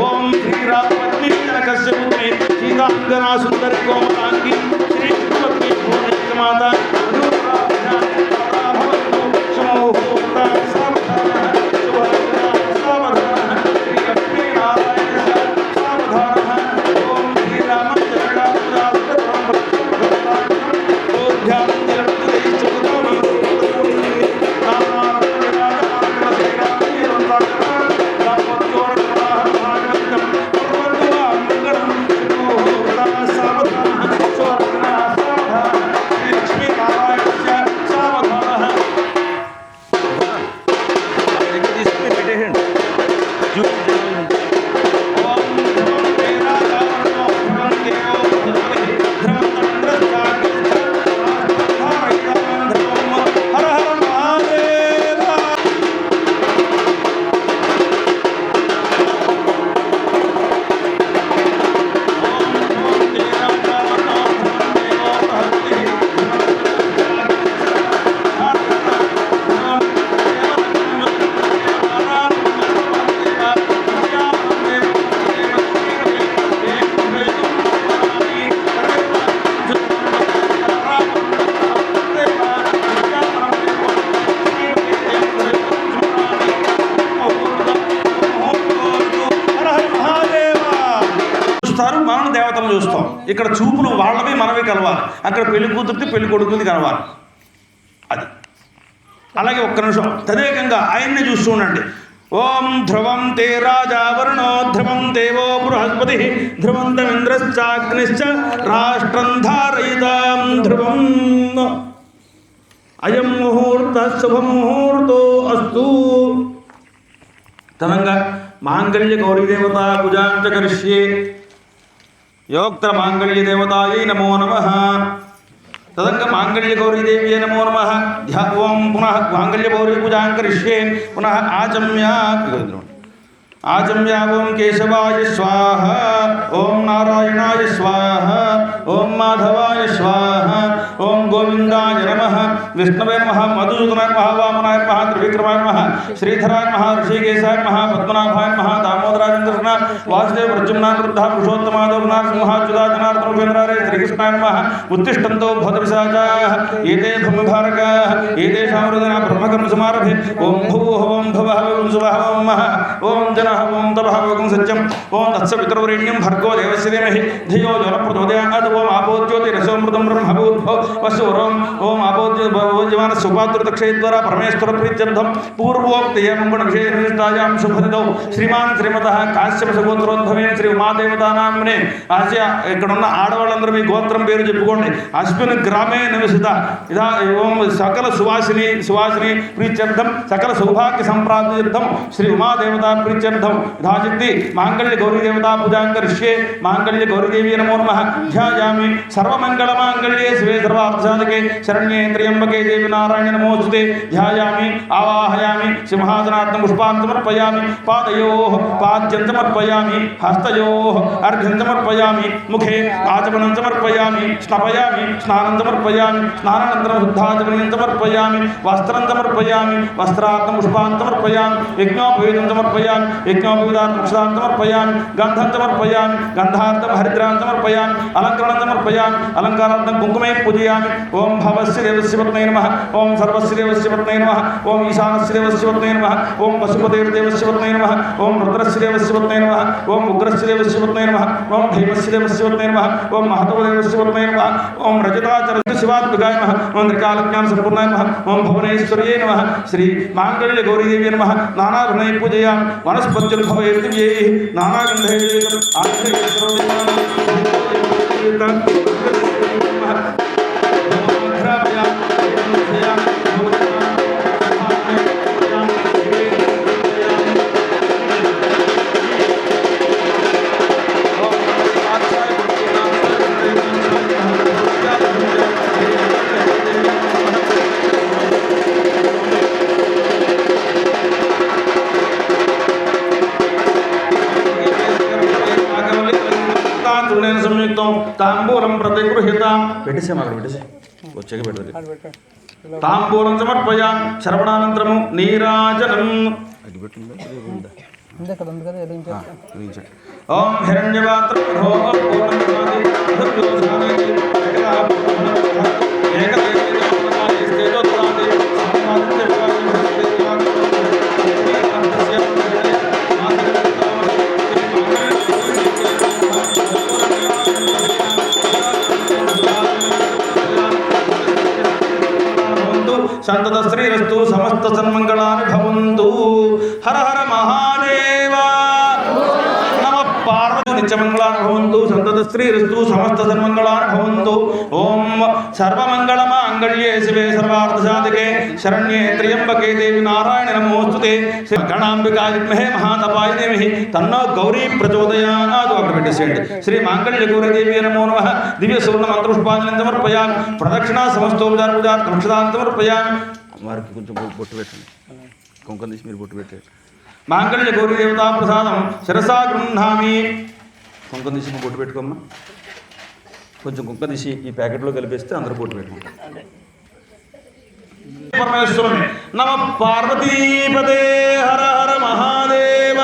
ఓం శ్రీరామపత్ని జనకస్య పుత్రి సీతాంగనా సుందరి కోమలాంగి శ్రీ భగవతి భువనేశ్వరమాత సుముహూర్త సావధానః సావధానః శ్రీలక్ష్మీ నారాయణస్య సావధానః. ఓం దేవతలు చూస్తాం. ఇక్కడ చూపులు వాళ్ళవి మనవి కలవాలి. అక్కడ పెళ్లి కూతురికి పెళ్లి కొడుకుది కలవాలి. అది అలాగే ఒక్క నిమిషం తదేకంగా ఆయన్ని చూస్తూ ఉండండి. ఓం ధ్రువం తే రాజా వరుణో ధ్రువం దేవో బృహస్పతి ధ్రువంతమింద్రశ్చాగ్నిశ్చ రాష్ట్రం ధారయితాం ధ్రువం. అయం ముహూర్త శుభముహూర్తో అస్తు. తనంగా మాంగళ్య గౌరీదేవత పూజాంచ కరిష్యే. యోక్త మాంగళ్య దేవతాయై నమో నమః. తదంగా మాంగళ్య గౌరీదేవ్యై నమో నమః. ఓం పునః మాంగళ్య గౌరీ పూజాం కరిష్యే. పునః ఆచమ్య ఓం కేశవాయ స్వాహ, ఓం నారాయణాయ స్వాహ, ఓం మాధవాయ స్వాహ, ఓం గోవిందాయ నమః, విష్ణవే నమః, మధుసూదనాయ నమః, వామనాయ నమః, త్రివిక్రమాయ నమః, శ్రీధరాయ నమః, ఋషికేశాయ నమః, పద్మనాభాయ నమః, దామోదరాయ కృష్ణ వాసుదేవ ప్రద్యుమ్నాయ వృద్ధ పురుషోత్తమాదోర్నాథ సింహాచ్యుతా జనార్దన ఉపేంద్రాయ శ్రీకృష్ణాయ నమః. ఉత్తిష్టంతో భూతపిశాచాః ఏతే భూమిభారకాః ఏతేషాం హృదయః బ్రహ్మకర్మ సమారభే. ఓం భూః ఓం భువః ఓం సువః ఓం మః ఓం జనః ఓం తపః ఓం సత్యం ఓం తత్సవితుర్వరేణ్యం భర్గో దేవస్య ధీమహి ధియో యో నః ప్రచోదయాత్. ఓం ఆపోజ్యోతిరసోమృతం బ్రహ్మభూద్భవ వశూరం. ఓం ఆపోజ్యమాన సుపాత్రుతక్షయద్వారా పరమేశ్వర ప్రీత్యర్థం పూర్వోక్తేయం విశేషాయాం శుభదిదౌ శ్రీమాన్ శ్రీమతః కాశ్యప సుగోత్రోద్భవేన్ శ్రీ ఉమాదేవతానామ్నే. ఆసియా ఇక్కడున్న ఆడవాళ్ళందరూ మీ గోత్రం పేరు చెప్పుకోండి. అస్మిన్ గ్రామే నివసిత ఇదా ఓం సకల సువాసిని ప్రీత్యర్థం సకల సౌభాగ్య సంప్రాప్త్యర్థం శ్రీ ఉమాదేవత ప్రీత్యర్థం యథాశక్తి మాంగళ్య గౌరీదేవతా పూజాం కరిష్యే. మాంగళ్య గౌరీదేవి నమో నమః. ధ్యాయామి సర్వమంగళమాంగళ్యే శివే సర్వార్థసాధకే శరణ్యే త్ర్యంబకే దేవి నారాయణి నమోస్తుతే. ధ్యాయామి ఆవాహయామి సింహాసనార్థం పుష్పాన్ సమర్పయామి. పాదయోః పాద్యం సమర్పయామి. హస్తయోః అర్ఘ్యం సమర్పయామి. ముఖే ఆచమనం సమర్పయామి. స్నాపయామి స్నానం సమర్పయామి. స్నానానంతరం శుద్ధాచమనం సమర్పయామి. వస్త్రం సమర్పయామి. వస్త్రార్థం పుష్పాన్ సమర్పయామి. యజ్ఞోపవీతం సమర్పయామి. యజ్ఞోపవీతార్థం పుష్పాన్ సమర్పయామి. గంధం సమర్పయామి. గంధార్థం హరిద్రాం సమర్పయామి. అలంకరణం సమర్పయామి. అలంకారార్థం కుంకుమే పూజయామి. ఓం భవస్య దేవస్య పత్నై నమః. ఓం సర్వస్య దేవస్య పత్నై నమః. ఓం ఈశానస్య దేవస్య పత్నై నమః. ఓం పశుపతేర్దేవస్య పత్నై నమః. ఓం రుద్రస్య దేవస్య పత్నై నమః. ఓం ఉగ్రస్య దేవస్య పత్నై నమః. ఓం భీమస్య దేవస్య పత్నై నమః. ఓం మహతోదేవస్య పత్నై నమః. ఓం రజతాచరస్య శివాత్మికాయ నమః. ఓం త్రికాలజ్ఞాన సంపూర్ణాయ నమః. ఓం భువనేశ్వర్యై నమః. శ్రీ మాంగళ్య గౌరీదేవి నమః. నానాభరణై పూజయామి. వనస్పత్యుర్భవైర్దివ్యైః నానాగంధైర్యుక్తం తాంబూలం ప్రతిగృహ్యతాం. పెట్టేసాం అక్కడ పెట్టేసి వచ్చాక పెడతారు. తాంబూలం సమర్పయాం. శ్రవణానంతరము నీరాజనం. ఓం హిరణ్యవాత్ర సంతత శ్రీరస్తు సమస్త సన్మంగళాని భవంతు. హర హర మహాదేవ. నమ పార్వతీ నిత్యమంగళాని భవంతు. సంతత శ్రీరస్తు సమస్త సన్మంగళాని భవంతు. ఓం సర్వమంగళమాంగళ్యే శివే సర్వార్థసాధకే శరణ్యే త్ర్యంబకే దేవి నారాయణి నమోస్తుతే. గణాంబికా విద్మహే మహాతపాయ ధీమహి తన్నో గౌరీ ప్రచోదయాత్. అక్కడ పెట్టేసేయండి. శ్రీ మాంగళ్య గౌరీదేవి నమో నమః. దివ్య సువర్ణ మంత్రపుష్పాంజలిం సమర్పయామి. ప్రదక్షిణా సమస్తోపచారం సమర్పయామి. వారికి కొంచెం బొట్టు పెట్టండి. కుంకుమ తీసి మీరు బొట్టు పెట్టండి. మాంగళ్య గౌరీదేవతా ప్రసాదం శిరసా గృహ్ణామి. కుంకుమ తీసి బొట్టు పెట్టుకోమ్మా. కొంచెం కుంకుమ తీసి ఈ ప్యాకెట్లో కలిపేస్తే అందరూ బొట్టు పెట్టుకుంటారు. పరమేశ్వరుని నమ పార్వతీపదే. హర హర మహాదేవ.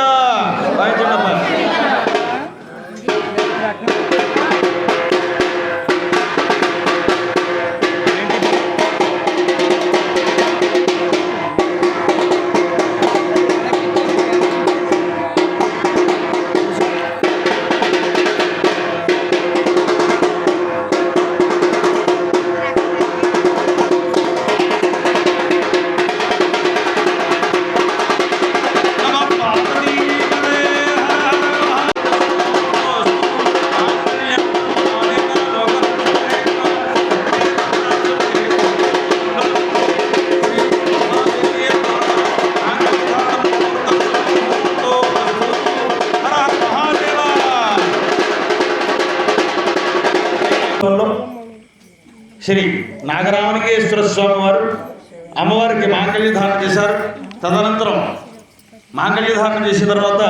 శ్రీ నాగరామలింగేశ్వర స్వామి వారు అమ్మవారికి మాంగళ్యధారణ చేశారు. తదనంతరం మాంగళ్యధారణ చేసిన తర్వాత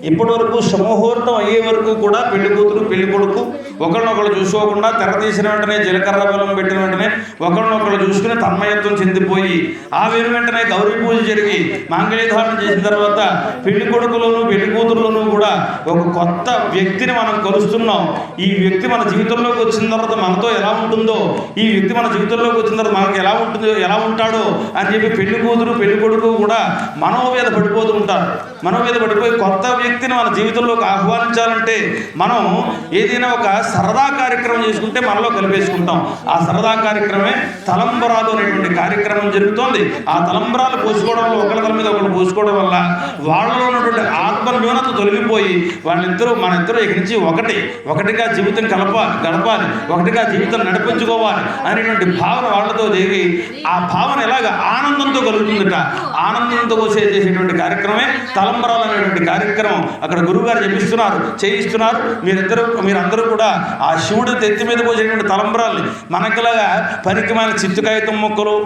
ఇప్పటి వరకు సమూహూర్తం అయ్యే వరకు కూడా పెళ్లి కూతురు పెళ్లి కొడుకు ఒకరినొకరు చూసుకోకుండా తెర తీసిన వెంటనే జీలకర్ర బెల్లం పెట్టిన వెంటనే ఒకరినొకరు చూసుకుని తన్మయత్వం చెందిపోయి ఆ వెంటనే గౌరీ పూజ జరిగి మాంగళ్యధారణ చేసిన తర్వాత పెళ్లి కొడుకులోను పెళ్లి కూతురులోనూ కూడా ఒక కొత్త వ్యక్తిని మనం కలుస్తున్నాం. ఈ వ్యక్తి మన జీవితంలోకి వచ్చిన తర్వాత మనతో ఎలా ఉంటుందో, ఈ వ్యక్తి మన జీవితంలోకి వచ్చిన తర్వాత మనకు ఎలా ఉంటుందో, ఎలా ఉంటాడో అని చెప్పి పెళ్లి కూతురు పెళ్లి కొడుకు కూడా మనోవేద పడిపోతూ ఉంటారు. మనోవేద పడిపోయి కొత్త వ్యక్తిని మన జీవితంలోకి ఆహ్వానించాలంటే మనం ఏదైనా ఒక సరదా కార్యక్రమం చేసుకుంటే మనలో కలిపేసుకుంటాం. ఆ సరదా కార్యక్రమే తలంబరాలు అనేటువంటి కార్యక్రమం జరుగుతోంది. ఆ తలంబరాలు పోసుకోవడం వల్ల ఒకరి మీద ఒకరు పోసుకోవడం వల్ల వాళ్ళలో ఉన్నటువంటి ఆత్మన్యూనత తొలగిపోయి వాళ్ళిద్దరూ మనిద్దరూ ఇక్కడి నుంచి ఒకటిగా జీవితం గడపాలి, ఒకటిగా జీవితం నడిపించుకోవాలి అనేటువంటి భావన వాళ్ళతో జరిగి ఆ భావన ఎలాగ ఆనందంతో కలుగుతుందట. ఆనందంతో చేసేటువంటి కార్యక్రమే తలంబరాలు అనేటువంటి కార్యక్రమం అక్కడ గురువుగారు చేయిస్తున్నారు. మీరందరూ కూడా ఆ శివుడు తెత్తి మీద పోసేటువంటి తలంబరాల్ని మనకులాగా పనికిమాలిన చిత్తుకాగితం మొక్కలు,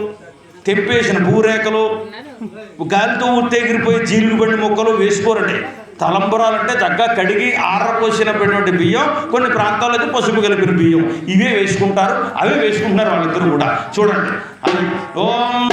తెంపేసిన భూరేఖలు, గాలితో ఉత్తేగిరిపోయి జీలుగు బండి మొక్కలు వేసుకోరండి. తలంబరాలంటే చక్కగా కడిగి ఆరపోసినటువంటి బియ్యం, కొన్ని ప్రాంతాల్లో అయితే పసుపు కలిపిన బియ్యం, ఇవే వేసుకుంటారు. అవే వేసుకుంటున్నారు వాళ్ళిద్దరూ కూడా. చూడండి, అది ఓం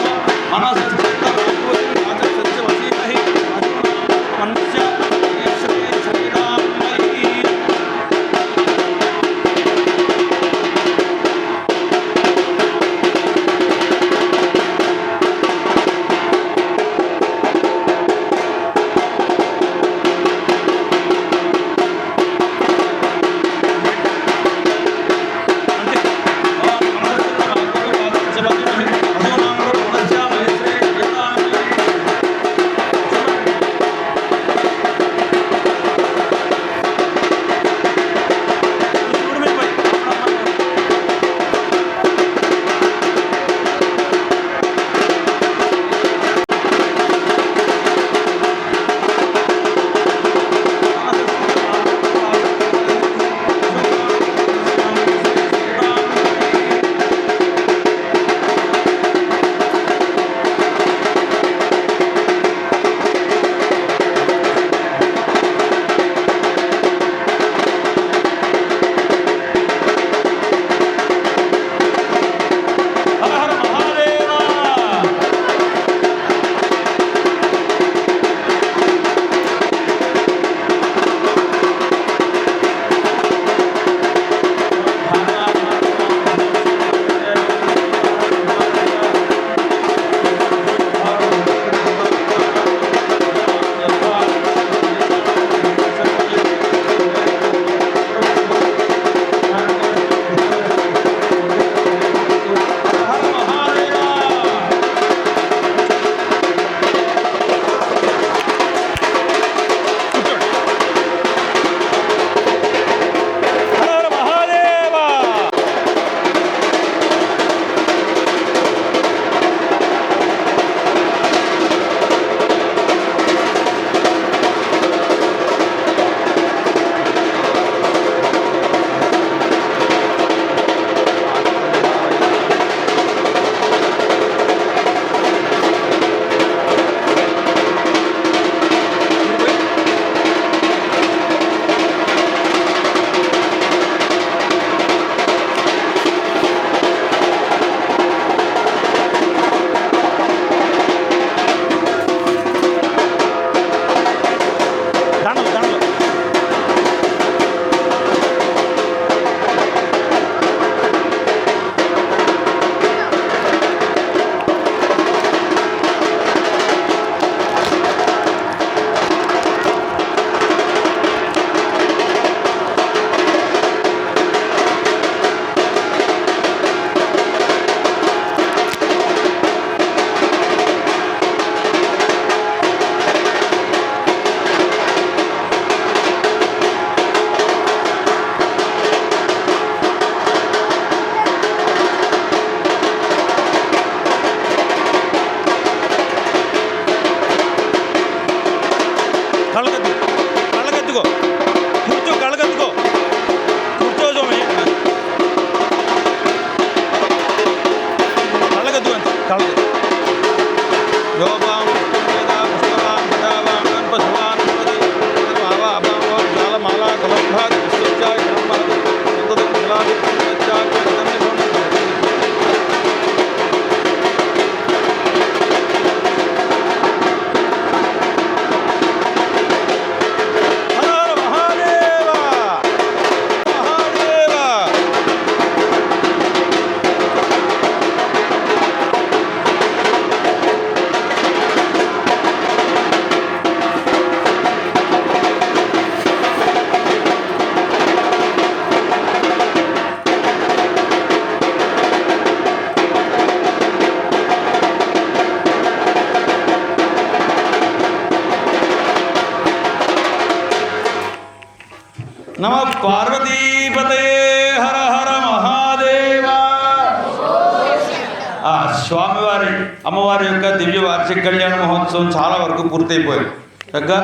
అమ్మవారి యొక్క దివ్య వార్షిక కళ్యాణ మహోత్సవం చాలా వరకు పూర్తయిపోయింది. చక్కగా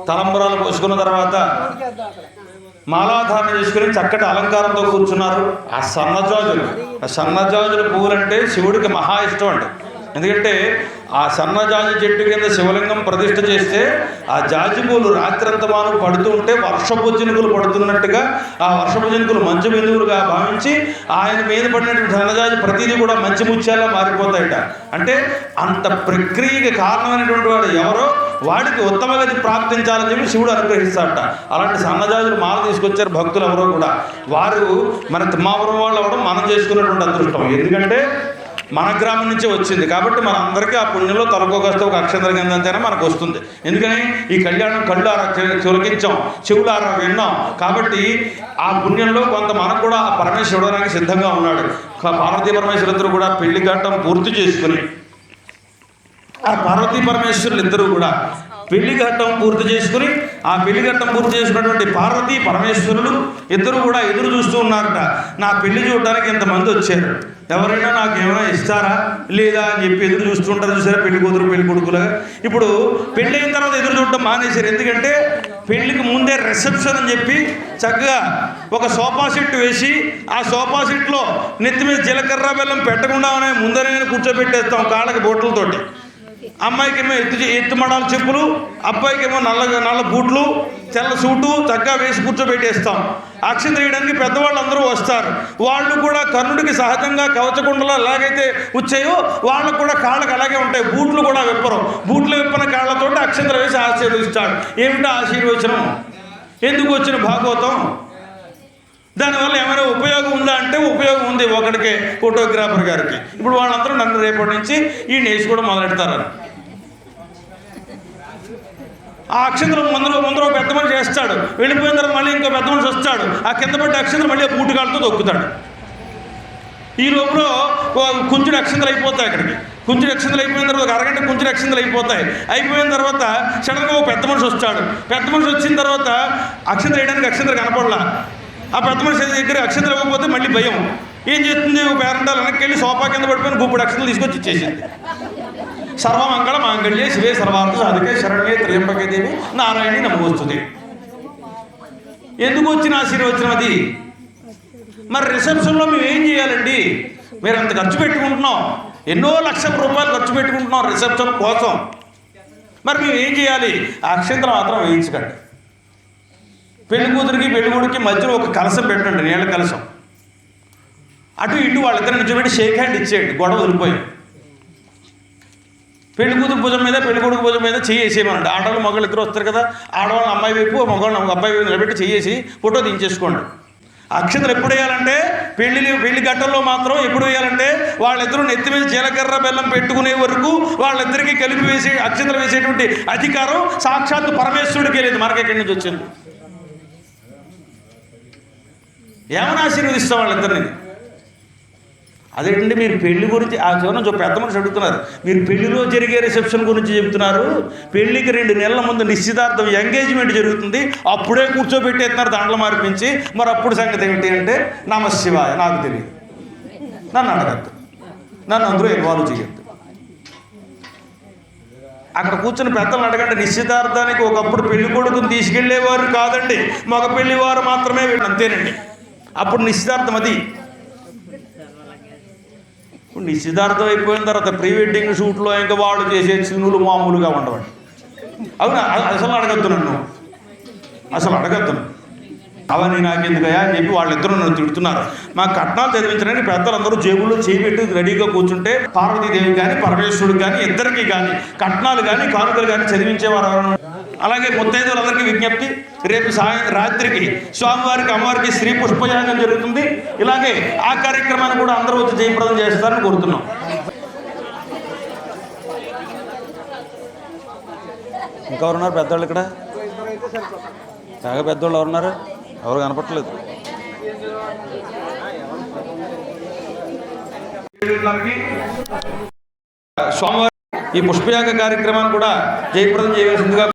తలంబరాలు పోసుకున్న తర్వాత మాలాధారణ చేసుకుని చక్కటి అలంకారంతో కూర్చున్నారు. ఆ సన్నజాజుల పువ్వులంటే శివుడికి మహా ఇష్టం అండి. ఎందుకంటే ఆ సన్నజాజి చెట్టు కింద శివలింగం ప్రతిష్ఠ చేస్తే ఆ జాజి పూలు రాత్రంతా మాను పడుతూ ఉంటే వర్షపు చినుకులు పడుతున్నట్టుగా ఆ వర్షపు చినుకులు మంచు బిందువులుగా భావించి ఆయన మీద పడినటువంటి సన్నజాజి ప్రతిదీ కూడా మంచి ముత్యాలా మారిపోతాయట. అంటే అంత ప్రక్రియకి కారణమైనటువంటి వాడు ఎవరో వాడికి ఉత్తమ గతి ప్రాప్తించాలని చెప్పి శివుడు అనుగ్రహిస్తాడట. అలాంటి సన్నజాజులు మాల తీసుకొచ్చారు భక్తులు ఎవరో కూడా. వారు మన తిమ్మాపురం వాళ్ళు అవ్వడం మనం చేసుకున్నటువంటి అదృష్టం. ఎందుకంటే మన గ్రామం నుంచే వచ్చింది కాబట్టి మన అందరికీ ఆ పుణ్యంలో తలకొస్తే ఒక అక్షంతర గంధంతైనా మనకు వస్తుంది. ఎందుకని ఈ కళ్యాణం కళ్ళారా చిలకించాం, చెవులారా విన్నాం కాబట్టి ఆ పుణ్యంలో కొంత మనకు కూడా ఆ పరమేశ్వరుడు ఇవ్వడానికి సిద్ధంగా ఉన్నాడు. పార్వతీ పరమేశ్వరులందరూ కూడా పెళ్లి ఘట్టం పూర్తి చేసుకుని ఆ పార్వతీ పరమేశ్వరులు ఇద్దరూ కూడా పెళ్లి ఘట్టం పూర్తి చేసుకుని ఆ పెళ్లి ఘట్టం పూర్తి చేసుకున్నటువంటి పార్వతీ పరమేశ్వరులు ఇద్దరు కూడా ఎదురు చూస్తూ ఉన్నారట. నా పెళ్లి చూడడానికి ఇంతమంది వచ్చారు, ఎవరైనా నాకు ఏమైనా ఇస్తారా లేదా అని చెప్పి ఎదురు చూస్తుంటారు. చూసారా పెళ్లి కూతురు పెళ్లి కొడుకులుగా. ఇప్పుడు పెళ్ళి అయిన తర్వాత ఎదురు చూడటం మానేశారు. ఎందుకంటే పెళ్లికి ముందే రిసెప్షన్ అని చెప్పి చక్కగా ఒక సోఫా సెట్ వేసి ఆ సోఫా సెట్లో నెత్తి మీద జీలకర్ర బెల్లం పెట్టకుండానే ముందరే కూర్చోబెట్టేస్తాం కాళ్ళకి బొట్లతోటి. అమ్మాయికి ఏమో ఎత్తుమడాల చెప్పులు, అబ్బాయికి ఏమో నల్ల బూట్లు, తెల్ల సూటు చక్కగా వేసి కూర్చోబెట్టేస్తాం. అక్షింత వేయడానికి పెద్దవాళ్ళు అందరూ వస్తారు. వాళ్ళు కూడా కర్ణుడికి సహజంగా కవచకుండలు ఎలాగైతే వచ్చాయో వాళ్ళకు కూడా కాళ్ళకి అలాగే ఉంటాయి. బూట్లు కూడా విప్పరు. బూట్లు విప్పని కాళ్ళతో అక్షింతలు వేసి ఆశీర్వదిస్తాడు. ఏమిటో ఆశీర్వచనం? ఎందుకు వచ్చిన భాగవతం? దానివల్ల ఏమైనా ఉపయోగం ఉందా అంటే ఉపయోగం ఉంది. ఒకటికే ఫోటోగ్రాఫర్ గారికి. ఇప్పుడు వాళ్ళందరూ నన్ను రేపటి నుంచి ఈ నేర్చుకోవడం మొదలెడతారని ఆ అక్షంతరం ముందర పెద్ద మనిషి వేస్తాడు. వెళ్ళిపోయిన తర్వాత మళ్ళీ ఇంకో పెద్ద మనిషి వస్తాడు. ఆ కింద పడ్డ అక్షంతరం మళ్ళీ బూటుకాలతో దొక్కుతాడు. ఈ లోపల కుంచుడు అక్షంతలు అయిపోతాయి. అక్కడికి కుంచుడు అక్షంతలు అయిపోయిన తర్వాత ఒక అరగంట కుంచుడు అక్షంతలు అయిపోతాయి. అయిపోయిన తర్వాత సడన్గా ఒక పెద్ద మనిషి వస్తాడు. పెద్ద మనిషి వచ్చిన తర్వాత అక్షంతలు వేయడానికి అక్షంతలు కనపడలా. ఆ పెద్ద మనిషి దగ్గర అక్షంతలు ఇవ్వకపోతే మళ్ళీ భయం. ఏం చేస్తుంది? పేరెంటాలు వెనక్కి వెళ్ళి సోఫా కింద పడిపోయిన గుప్పుడు అక్షంతలు తీసుకొచ్చి ఇచ్చేసింది. సర్వమంగళ మాంగళ్యే శివే సర్వార్థ సాధికే శరణ్యే త్రయంబకే దేవి నారాయణి నమోస్తుతే. ఎందుకు వచ్చిన ఆశీర్వచనం అది? మరి రిసెప్షన్లో మేము ఏం చేయాలండి? మీరు అంత ఖర్చు పెట్టుకుంటున్నాం, ఎన్నో లక్షల రూపాయలు ఖర్చు పెట్టుకుంటున్నాం రిసెప్షన్ కోసం. మరి మేము ఏం చేయాలి? ఆ అక్షంతలు మాత్రం వేయించకండి. పెళ్లి కూతురికి పెళ్లి కొడుకి మధ్యలో ఒక కలసం పెట్టండి, నీళ్ళ కలసం. అటు ఇటు వాళ్ళిద్దరు నిల్చోబెట్టి షేక్ హ్యాండ్ ఇచ్చేయండి. గొడవ వదిలిపోయి పెళ్లి కూతురు భుజం మీద పెళ్లి కొడుకు భుజం మీద చేసేయమనండి. ఆడవాళ్ళు మగళ్ళు ఇద్దరు వస్తారు కదా, ఆడవాళ్ళని అమ్మాయి వైపు మగవాళ్ళని అబ్బాయి వైపు నిలబెట్టి చేసి ఫోటో దించేసుకోండి. అక్షంతలు ఎప్పుడు వేయాలంటే పెళ్లి గట్టల్లో మాత్రం ఎప్పుడు వేయాలంటే వాళ్ళిద్దరూ నెత్తి మీద జీలకర్ర బెల్లం పెట్టుకునే వరకు వాళ్ళిద్దరికీ కలిపి వేసి అక్షంతలు వేసేటువంటి అధికారం సాక్షాత్తు పరమేశ్వరుడికి లేదు. మనకి ఎక్కడి నుంచి వచ్చింది? ఏమని ఆశీర్వదిస్తాం వాళ్ళిద్దరిని? అదేంటంటే మీరు పెళ్లి గురించి ఆ చివరి పెద్ద మనిషి అడుగుతున్నారు. మీరు పెళ్లిలో జరిగే రిసెప్షన్ గురించి చెబుతున్నారు. పెళ్లికి 2 నెలల ముందు నిశ్చితార్థం ఎంగేజ్మెంట్ జరుగుతుంది, అప్పుడే కూర్చోబెట్టేస్తున్నారు దాంట్లో మార్పించి. మరి అప్పుడు సంగతి ఏమిటి అంటే నమశివాయ. నాకు తెలియదు, నన్ను అడగద్దు, నన్ను అందరూ ఇన్వాల్వ్ చేయొద్దు. అక్కడ కూర్చుని పెద్దలను అడగండి. నిశ్చితార్థానికి ఒకప్పుడు పెళ్లి కొడుకుని తీసుకెళ్లేవారు కాదండి, మగ పెళ్లివారు మాత్రమే అంతేనండి. అప్పుడు నిశ్చితార్థం అది. ఇప్పుడు నిశ్చితార్థం అయిపోయిన తర్వాత ప్రీ వెడ్డింగ్ షూట్లో ఇంకా వాళ్ళు చేసే చిన్నులు మామూలుగా ఉండవండి. అవునా? అసలు అడగద్దు, నన్ను అసలు అడగద్దు. అవన్నీ నాకెందుకయా అని చెప్పి వాళ్ళిద్దరూ నన్ను తిడుతున్నారు. మా కట్నాలు చదివించడానికి పెద్దలందరూ జేబుల్లో చేయబెట్టి రెడీగా కూర్చుంటే పార్వతీదేవి కానీ పరమేశ్వరుడు కానీ ఇద్దరికి కానీ కట్నాలు కానీ కానుకలు కానీ చదివించేవారు. అలాగే ముత్తైదువులందరికీ విజ్ఞప్తి, రేపు రాత్రికి స్వామివారికి అమ్మవారికి శ్రీ పుష్పయాగం జరుగుతుంది. ఇలాగే ఆ కార్యక్రమాన్ని కూడా అందరూ వచ్చి జయప్రదం చేస్తారని కోరుతున్నాం. ఇంకెవరున్నారు పెద్దవాళ్ళు ఇక్కడ? బాగా పెద్దవాళ్ళు ఎవరున్నారు? ఎవరు కనపట్లేదు. స్వామివారి ఈ పుష్పయాగ కార్యక్రమాన్ని కూడా జయప్రదం చేయవలసిందిగా